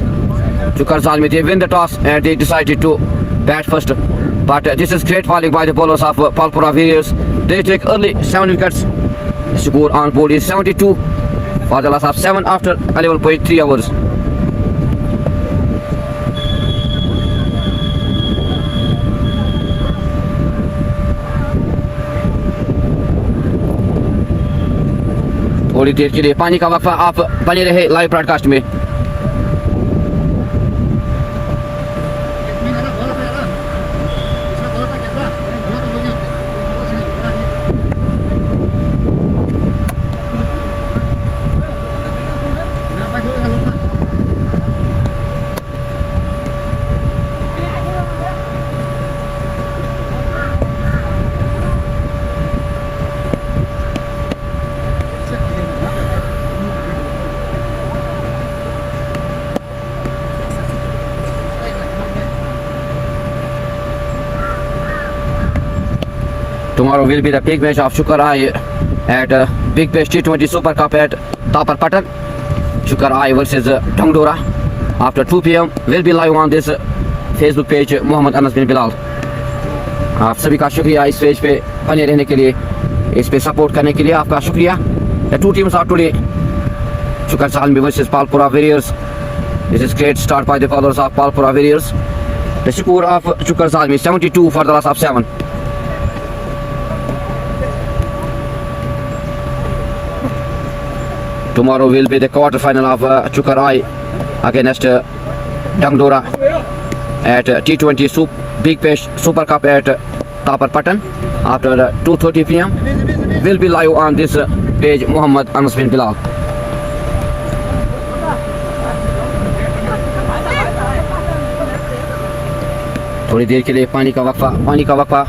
Chukar Zalmi, they win the toss and they decided to bat first. But this is great bowling by the bowlers of Palpura Warriors. They take early 7 wickets. The score on board is 72 for the loss of 7 after 11.3 hours. थोड़ी देर के लिए पानी का वक्फा. आप बने रहे live broadcast में. Tomorrow will be the big match of Chukar Eye at Big Bash T20 Super Cup at Tapar Patan. Chukar Eye versus Dangdora. After 2 p.m. will be live on this Facebook page Mohammad Anas bin Bilal. आप सभी का शुक्रिया इस page पे बने रहने के लिए, इस पे सपोर्ट करने के लिए आपका शुक्रिया. The two teams are today Chukar Zalmi versus Palpura Warriors. This is great start by the bowlers of Palpura Warriors. The score of Chukar Zalmi 72 for the loss of 7. Tomorrow will be the quarter final of Chukar Eye against Dangdora at T20 Big Bash Super Cup at Tapar Patan after 2:30 p.m. will be live on this page Mohammad Anas bin Bilal. थोड़ी देर के लिए पानी का वक्फा.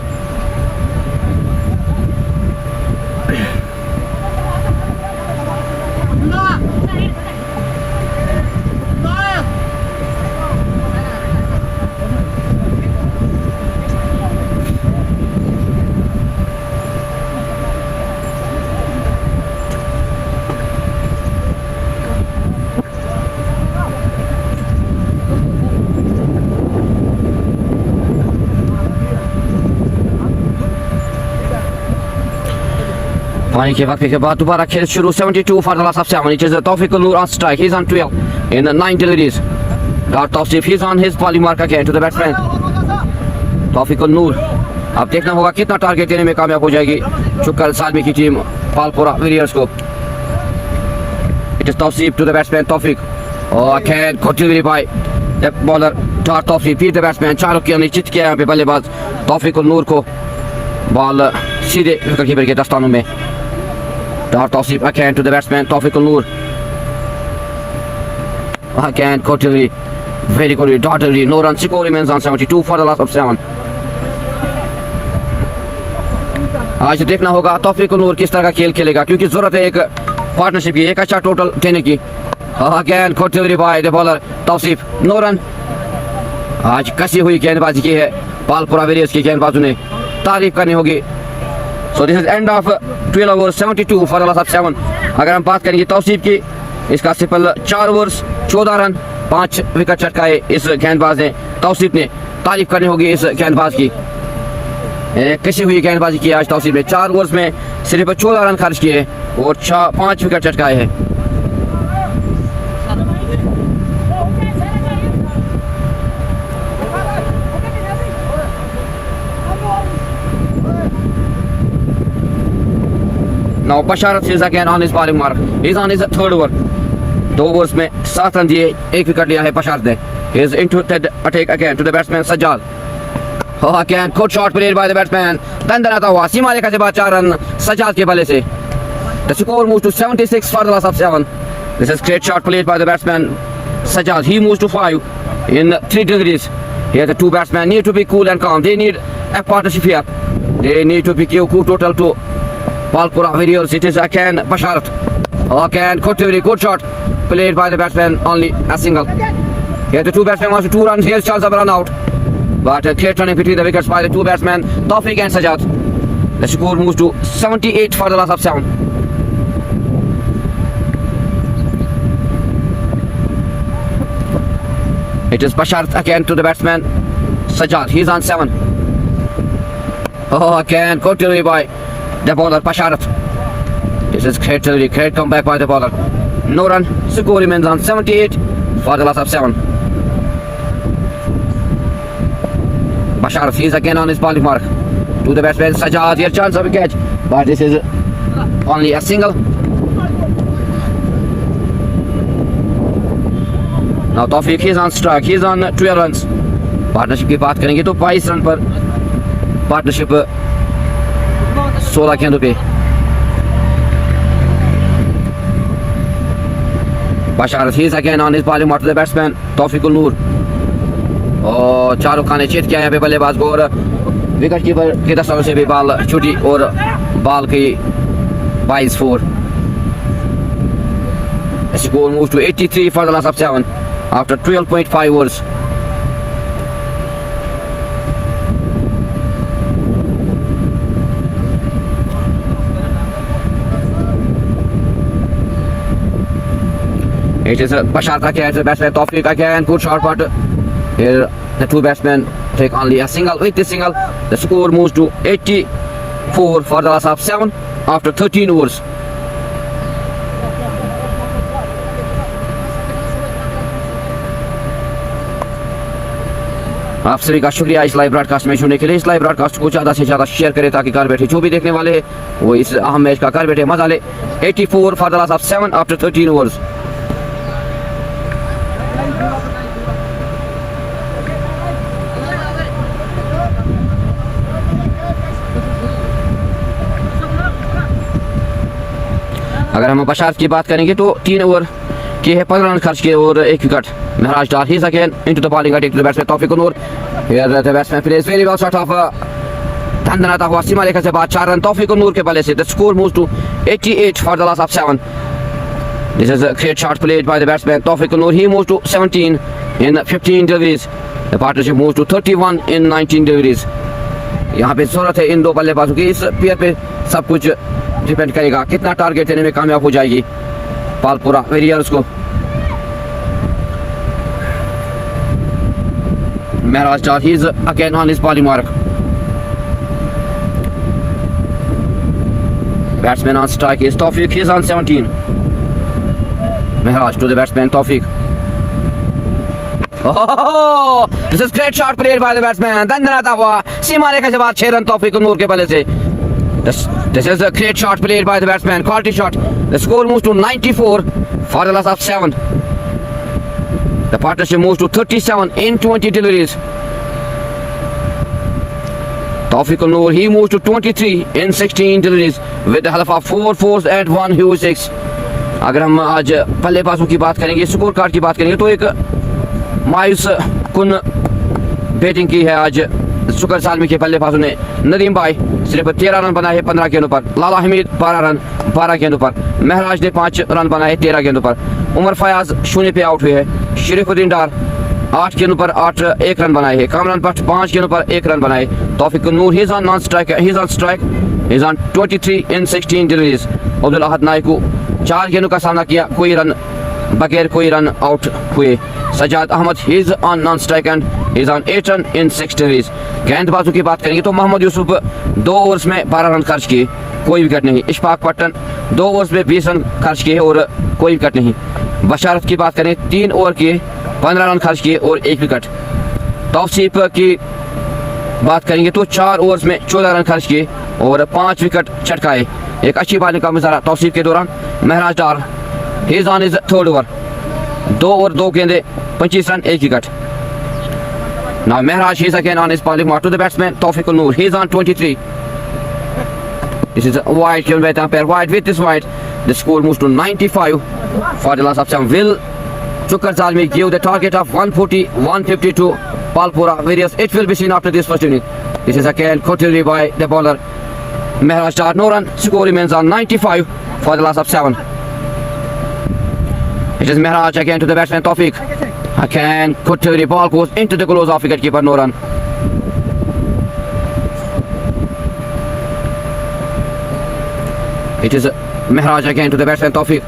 पानी के वक्त के बाद दोबारा खेल शुरू 72 for the last of 7. It is Tawfiq Noor on strike. He's on 12 in 9 deliveries. Got Tawfiq. He's on his volley mark again to the batsman. Tawfiq Noor. अब देखना होगा कितना टारगेट देने में कामयाब हो जाएगी चुकर सालमी की टीम पालपुरा वेरियर्स को. It is Tawfiq to the batsman Tawfiq. Oh, again good delivery by the bowler Tawfiq. Beat the batsman. चारों की निश्चित किया यहाँ पे बल्लेबाज तौफीक नूर को. बॉल सीधे विकेट कीपर के दस्तानों में. Tawfiq again to the batsman Tawfiq Noor. Again good delivery. Very good dot delivery. No run. Score remains on 72 for the last of 7. आज देखना होगा तौफीक नूर किस तरह का खेल खेलेगा क्योंकि जरूरत है एक पार्टनरशिप की, एक अच्छा टोटल देने की. Again good delivery by the bowler Tawfiq. No run. आज कसी हुई गेंदबाजी की है पालपुरा वेरियर्स की गेंदबाजों ने, तारीफ करनी होगी. So this is end of 12 overs 72 for the loss of 7. अगर हम बात करेंगे तौसीफ की, इसका सिर्फ 4 ओवर्स 14 रन 5 विकेट चटकाए इस गेंदबाज ने. तौसीफ ने तारीफ करनी होगी इस गेंदबाज की. कैसी हुई गेंदबाजी की आज तौसीफ ने. 4 ओवर्स में सिर्फ 14 रन खर्च किए और 5 विकेट चटकाए हैं. Now Basharat is again on his bowling mark. He's on his third over. 2 overs में 7 रन दिए, 1 विकेट लिया है Basharat ने. He is into the attack again to the batsman Sajjad. Oh, again good shot played by the batsman. दंदनाता हुआ सीमा रेखा से बाद 4 run Sajjad के बल्ले से. The score moves to 76 for the loss of 7. This is great shot played by the batsman Sajjad. He moves to 5 in 3 deliveries. Here the 2 batsmen need to be cool and calm. They need a partnership here. They need to be give good total to Palpura Warriors. It is again Basharat. Again good delivery, good shot played by the batsman, only a single. Here the 2 batsmen wants 2 runs. Here's chance of a run out, but a clear turning between the wickets by the 2 batsmen Tawfiq and Sajjad. The score moves to 78 for the loss of 7. It is Basharat again to the batsman Sajjad. He's on 7. Oh, again good delivery by the bowler Basharat. This is great delivery, great comeback by the bowler. No run. Score remains on 78 for the loss of 7. Basharat, he is again on his bowling mark. To the batsman Sajjad. Here chance of a catch, but this is only a single. Now Tawfiq, he is on strike. He is on 12 runs. Partnership की बात करेंगे तो 22 run पर partnership 16 गेंदों पे. Basharat, he is again on his bowling mark to the batsman Tawfiq Noor. और चारों खाने चेत किया यहाँ पे बल्लेबाज को और विकेट कीपर के दस्तानों से भी बॉल छूटी और बॉल की 22-4. The score moves to 83 for the last of 7 after 12.5 overs. It is Basharat again, the batsman Tawfiq again, good shot, but here the 2 batsmen take only a single. With this single, the score moves to 84 for the loss of 7 after 13 overs. आप सभी का शुक्रिया इस live broadcast में जुड़ने के लिए. इस लाइव ब्रॉडकास्ट को ज़्यादा से ज़्यादा शेयर करें ताकि घर बैठे जो भी देखने वाले हैं वो इस अहम मैच का घर बैठे मजा ले. 84 for the loss of 7 after 13 overs. अगर हम बशारत की बात करेंगे तो 3 ओवर के है 15 रन खर्च किए और 1 wicket. Mehraj Dar, he is again into the bowling attack to the batsman Tawfiq Noor. Here the batsman plays very well shot of धंधनाता हुआ सीमा रेखा से बाद 4 रन Tawfiq Noor के बल्ले से. The score moves to 88 for the loss of 7. This is a great shot played by the batsman Tawfiq Noor. He moves to 17 in 15 deliveries. The partnership moves to 31 in 19 deliveries. यहाँ पे जरूरत है इन 2 बल्लेबाजों की. इस पेयर पे सब कुछ डिपेंड करेगा कितना टारगेट देने में कामयाब हो जाएगी पालपुरा वेरियर्स को. Mehraj Dar, he is again on his bowling mark. Batsman on strike is Tawfiq. He's on 17. Mehraj to the batsman Tawfiq. Oh, this is great shot played by the batsman. Dandana Tawa. सीमा रेखा से बाद 6 run Tawfiq नूर के बल्ले से. This is a great shot played by the batsman. Quality shot. The score moves to 94 for the loss of 7. The partnership moves to 37 in 20 deliveries. Tawfiq Noor, he moves to 23 in 16 deliveries with the help of 4 fours and 1 huge 6. अगर हम आज बल्लेबाजों की बात करेंगे, score card की बात करेंगे तो एक मायूस कुन बैटिंग की है आज शुक्र सालमी के बल्लेबाजों ने. नदीम भाई सिर्फ 13 रन बनाए हैं 15 गेंदों पर. लाला हमीद 12 रन 12 गेंदों पर. महराज ने 5 रन बनाए 13 गेंदों पर. उमर फयाज 0 पे आउट हुए हैं. शरीफुद्दीन डार 8 गेंदों पर 1 रन बनाए हैं. कामरान भट्ट 5 गेंदों पर 1 रन बनाए. Tawfiq Noor he is on non strike, he is on strike, he is on 23 in 16 deliveries. Abdul Ahad Naikoo 4 गेंदों का सामना किया, कोई रन बगैर कोई रन आउट हुए. Sajad Ahmad he is on non strike end he is on 8 run in 6 deliveries. गेंदबाजों की बात करेंगे तो मोहम्मद यूसुफ 2 ओवर्स में 12 रन खर्च किए, कोई विकेट नहीं. इशफाक पट्टन 2 ओवर्स में 20 रन खर्च किए और कोई विकेट नहीं. बशारत की बात करें 3 ओवर किए 15 रन खर्च किए और 1 विकेट. तौसीफ की बात करेंगे तो 4 ओवर्स में 14 रन खर्च किए और 5 विकेट चटकाए. एक अच्छी बॉलिंग का मुजाहरा तौसीफ के दौरान. Mehraj Dar he is on his 3rd over, 2 over 2 गेंदे 25 run 1 wicket. Now Mehraj is again on his bowling mark to the batsman Tawfiq Noor. He is on 23. This is a wide given by the umpire. Wide with this wide. The score moves to 95 for the loss of 7. Will Chukar Zalmi give the target of 140, 150 to Palpura Warriors? It will be seen after this first inning. This is again caught by the bowler Mehraj Dar. No run. Score remains on 95 for the loss of 7. It is Mehraj again to the batsman Tawfiq. Again, the ball goes into the gloves of wicketkeeper. No run. It is Mehraj again to the batsman Tawfiq.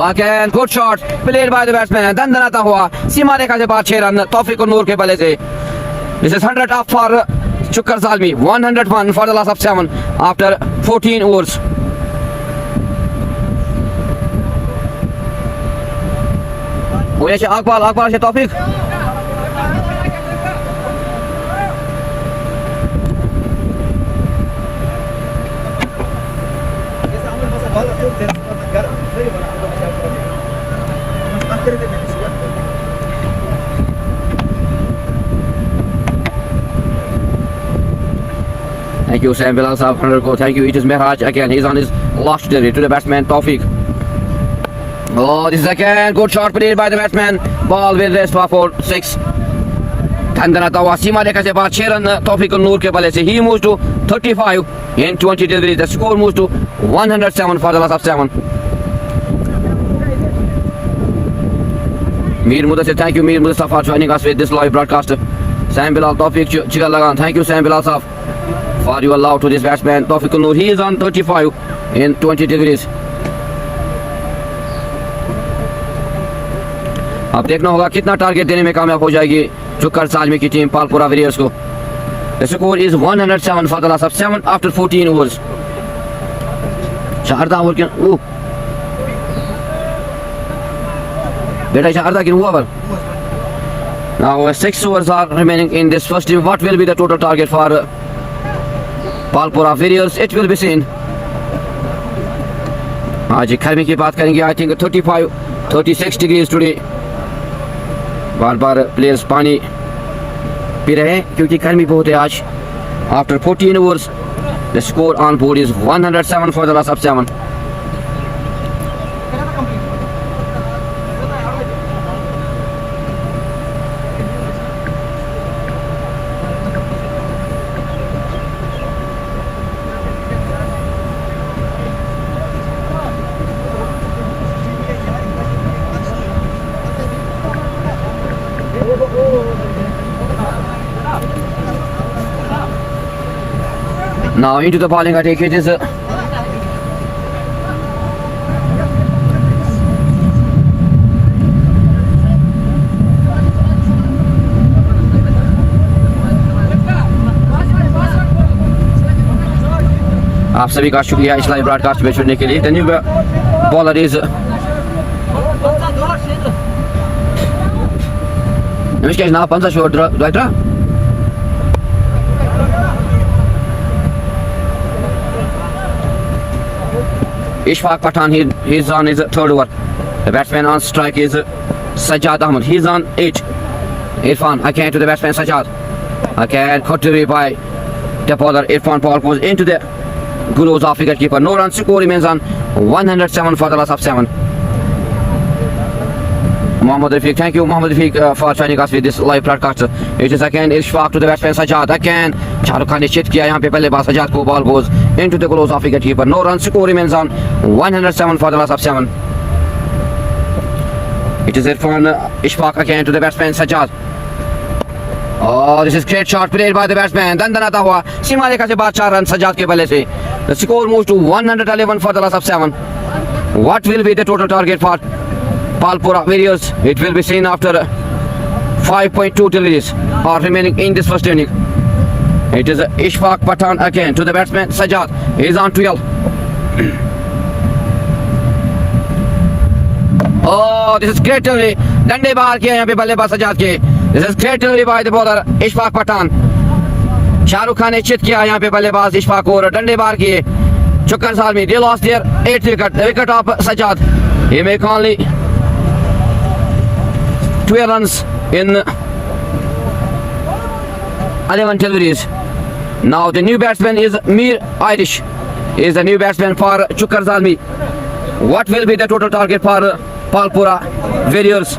Again, good shot played by the batsman. दंदनाता हुआ सीमा रेखा से बाद 6 run Tawfiq नूर के बल्ले से. This is 100 off for Chukar Zalmi. 101 for the loss of 7 after 14 overs. Akbar से तौफीक. Thank you, Sam Bilal Saab, 100 go. Thank you. It is Mehraj again. He's on his last delivery to the batsman Tawfiq. Oh, this is again good shot played by the batsman. Ball with rest for 6. Tandana Tawa सीमा रेखा से बाद 6 run Tawfiq नूर के बल्ले से. He moves to 35 in 20 deliveries. The score moves to 107 for the loss of 7. Mir Mudassir, thank you Mir Mudassir for joining us with this live broadcast. Sam Bilal Tawfiq Jigar Lagan, thank you Sam Bilal Saab for your love to this batsman Tawfiq Noor. He is on 35 in 20 deliveries. अब देखना होगा कितना target देने में कामयाब हो जाएगी चुकर सालमी की टीम पालपुरा वॉरियर्स को. The score is 107 for the loss of 7 after 14 overs. Sharda over के बेटा शारदा किन हुआ पर. Now 6 overs are remaining in this first inning. What will be the total target for Palpura Warriors? It will be seen. आज गर्मी की बात करेंगे. I think 35-36 degrees today. Bar bar players पानी पी रहे हैं क्योंकि गर्मी बहुत है आज. After 14 overs, the score on board is 107 for the loss of 7. Now into the bowling attack. It is आप सभी का शुक्रिया इस लाइव ब्रॉडकास्ट में जुड़ने के लिए। The new bowler is Amish क्या नाम 50 shot right Ishfaq Pathan, he's on his third over. The batsman on strike is Sajjad Ahmed. He's on 8. Irfan again to the batsman Sajjad. Again caught away by the bowler Irfan. Ball goes into the gloves of wicket keeper. No runs. Score remains on 107 for the loss of 7. Mohammad Rafiq, thank you Mohammad Rafiq for joining us with this live broadcast. It is again Ishfaq to the batsman Sajjad. Again Shahrukh Khan ने chit किया यहाँ पे पहले बार सजाद को. Ball goes into the gloves of wicket keeper. No runs. Score remains on 107 for the loss of 7. It is Irfan Ishfaq again to the batsman Sajjad. Oh, this is great shot played by the batsman. दंदनाता हुआ सीमा रेखा से बाद 4 run Sajjad के बल्ले से. The score moves to 111 for the loss of 7. What will be the total target for Palpura Warriors? It will be seen after 5.2 deliveries are remaining in this first inning. It is Ishfaq Pathan again to the batsman Sajjad. He is on 12. Oh, this is great delivery. डंडे बाहर किया यहाँ पे बल्लेबाज सजाद के. This is great delivery by the bowler Ishfaq Pathan. Shahrukh Khan ने chit किया यहाँ पे बल्लेबाज इशफाक और डंडे बाहर किए. चुक्कर Salmi, they lost their 8th wicket. The wicket of Sajjad. He make only 12 runs in 11 deliveries. Now the new batsman is Mir Irish. He is the new batsman for Chukkar Zalmi. What will be the total target for Palpura Warriors?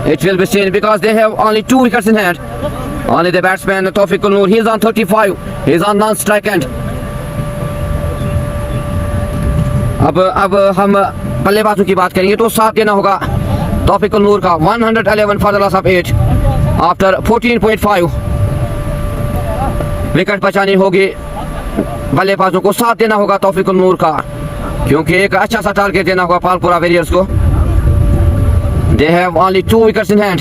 It will be seen because they have only 2 wickets in hand. Only the batsman Tawfiq Noor, he is on 35. He is on non-strike end. अब हम बल्लेबाजों की बात करेंगे तो साथ देना होगा तौफीक नूर का. 111 for the loss of 8 after 14.5. Wicket बचानी होगी बल्लेबाजों को. साथ देना होगा तौफीक नूर का क्योंकि एक अच्छा सा टारगेट देना होगा पालपुरा वेरियर्स को. They have only 2 wickets in hand.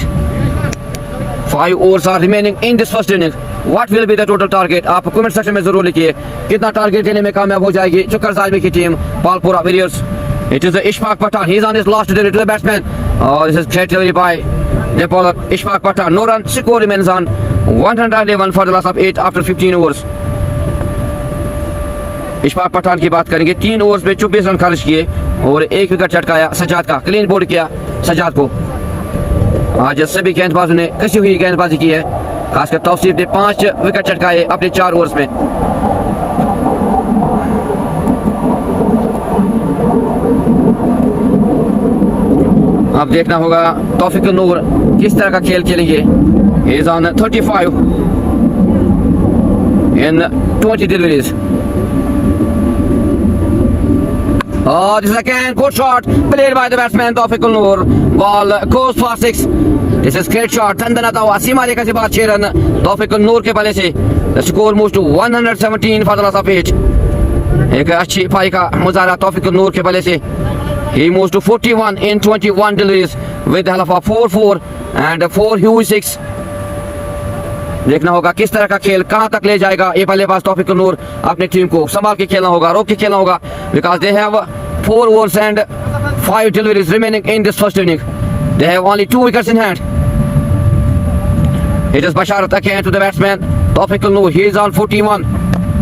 5 overs are remaining in this first inning. What will be the total target? आप कमेंट सेक्शन में जरूर लिखिए कितना टारगेट देने में कामयाब हो जाएगी चुक्कर ज़ालमी की team Palpura warriors. It is Ishfaq Pathan. He is on his last delivery to the batsman. Oh, this is great delivery by the bowler Ishfaq Pathan. No run. Score remains on 111 for the loss of 8 after 15 overs. Ishfaq Pathan की बात करेंगे. 3 overs में 24 run खर्च किए और 1 wicket चटकाया Sajjad का. Clean bowled किया सजाद को. आज सभी गेंदबाजों ने कसी हुई गेंदबाजी की है. खासकर तौसीफ ने 5 विकेट चटकाए अपने 4 ओवर्स में. अब देखना होगा तौफीक नूर किस तरह का खेल खेलेंगे. He is on 35 in 20 deliveries. Oh, this is again good shot played by the batsman Tawfiq Noor. Ball goes for 6. This is great shot. दंदनाता हुआ सीमा रेखा से बाद 6 रन तौफीक नूर के बल्ले से. The score moves to 117 for the loss of 8. एक अच्छी पाई का मुजाहरा तौफीक नूर के बल्ले से. He moves to 41 in 21 deliveries with the help of 4-4 and 4 huge 6. देखना होगा किस तरह का खेल कहां तक ले जाएगा ये बल्लेबाज तौफीक नूर. अपनी टीम को संभाल के खेलना होगा, रोक के खेलना होगा because they have 4 overs and 5 deliveries remaining in this first inning. They have only 2 wickets in hand. It is Basharat again to the batsman Tawfiq Noor. He is on 41.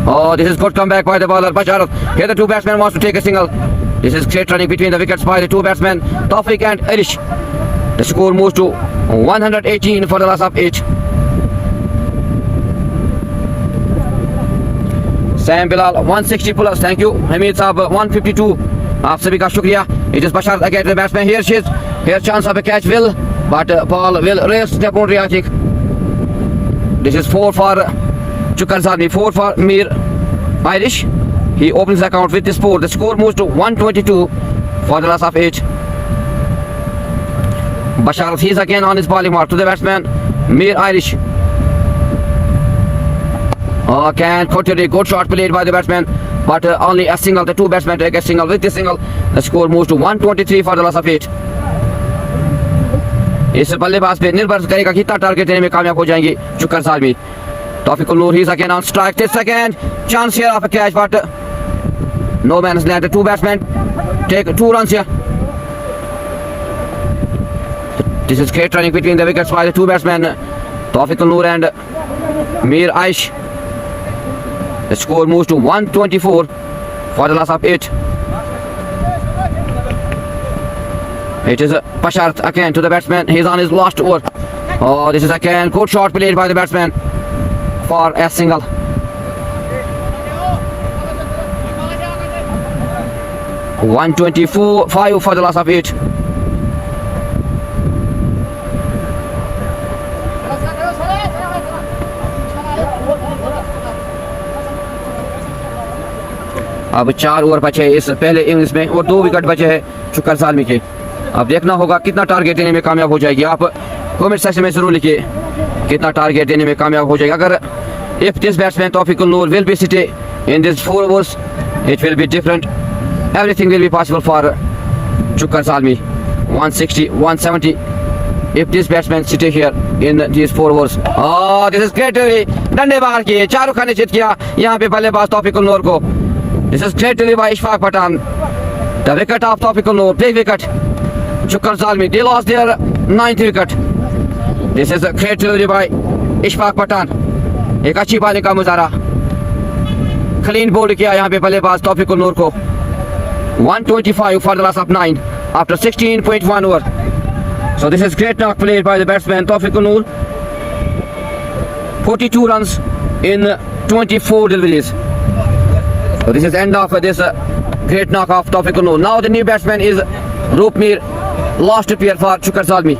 Oh, this is good comeback by the bowler Basharat. Here the 2 batsmen wants to take a single. This is great running between the wickets by the 2 batsmen Tawfiq and Irish. The score moves to 118 for the loss of 8. Sam Bilal 160 plus. Thank you. Hamid Saab 152. आप सभी का शुक्रिया. It is Basharat again to the batsman. Here she is. Here chance of a catch will, but ball will race the boundary. I think this is 4 for Chukkar Zalmi, 4 for Mir Irish. He opens the account with this 4. The score moves to 122 for the loss of 8. Basharat, he is again on his bowling mark to the batsman Mir Irish. Again, continually good shot played by the batsman, but only a single. The 2 batsmen take a single. With this single, the score moves to 123 for the loss of 8. इस बल्लेबाज पे निर्भर करेगा कितना target देने में कामयाब हो जाएंगे चुक्कर Zalmi. Tawfiq Noor, he is again on strike. This again chance here of a catch, but No man's land. The two batsmen take 2 runs here. This is great running between the wickets by the two batsmen, Tawfiq Noor and Mir Aish. The score moves to 124 for the loss of 8. It is Pasharat again to the batsman. He's on his last over. Oh, this is again good shot played by the batsman for a single. $124.5 for the loss of 8. अब 4 over बचे इस पहले innings में और 2 wicket बचे हैं शुक्र सालमी के। अब देखना होगा कितना टारगेट देने में कामयाब हो जाएगी। आप कमेंट सेक्शन में जरूर लिखिए कितना टारगेट देने में कामयाब हो जाएगा। अगर if this batsman Taufiq Noor will be stay in this 4 overs, it will be different. Everything will be possible for Chukkar Zalmi. 160, 170. If this batsman stay here in these 4 overs. Oh, this is great. डंडे बाहर किए, शाहरुख खान ने चित किया यहाँ पे बल्लेबाज तौफीक नूर को। This is great delivery by Ishfaq Pathan. The wicket of Tawfiq Noor, big wicket. Chukkar Zalmi, they lost their 9th wicket. This is a great delivery by Ishfaq Pathan. एक अच्छी बॉलिंग का मुजाहरा, क्लीन बोल्ड किया यहाँ पे बल्लेबाज तौफीक नूर को। 125 for the loss of 9 after 16.1 over. So this is great knock played by the batsman Tawfiq Noor. 42 runs in 24 deliveries. So this is end of this great knock of Tawfiq Noor. Now the new batsman is Roopmeer, last appear for Chukkar Zalmi.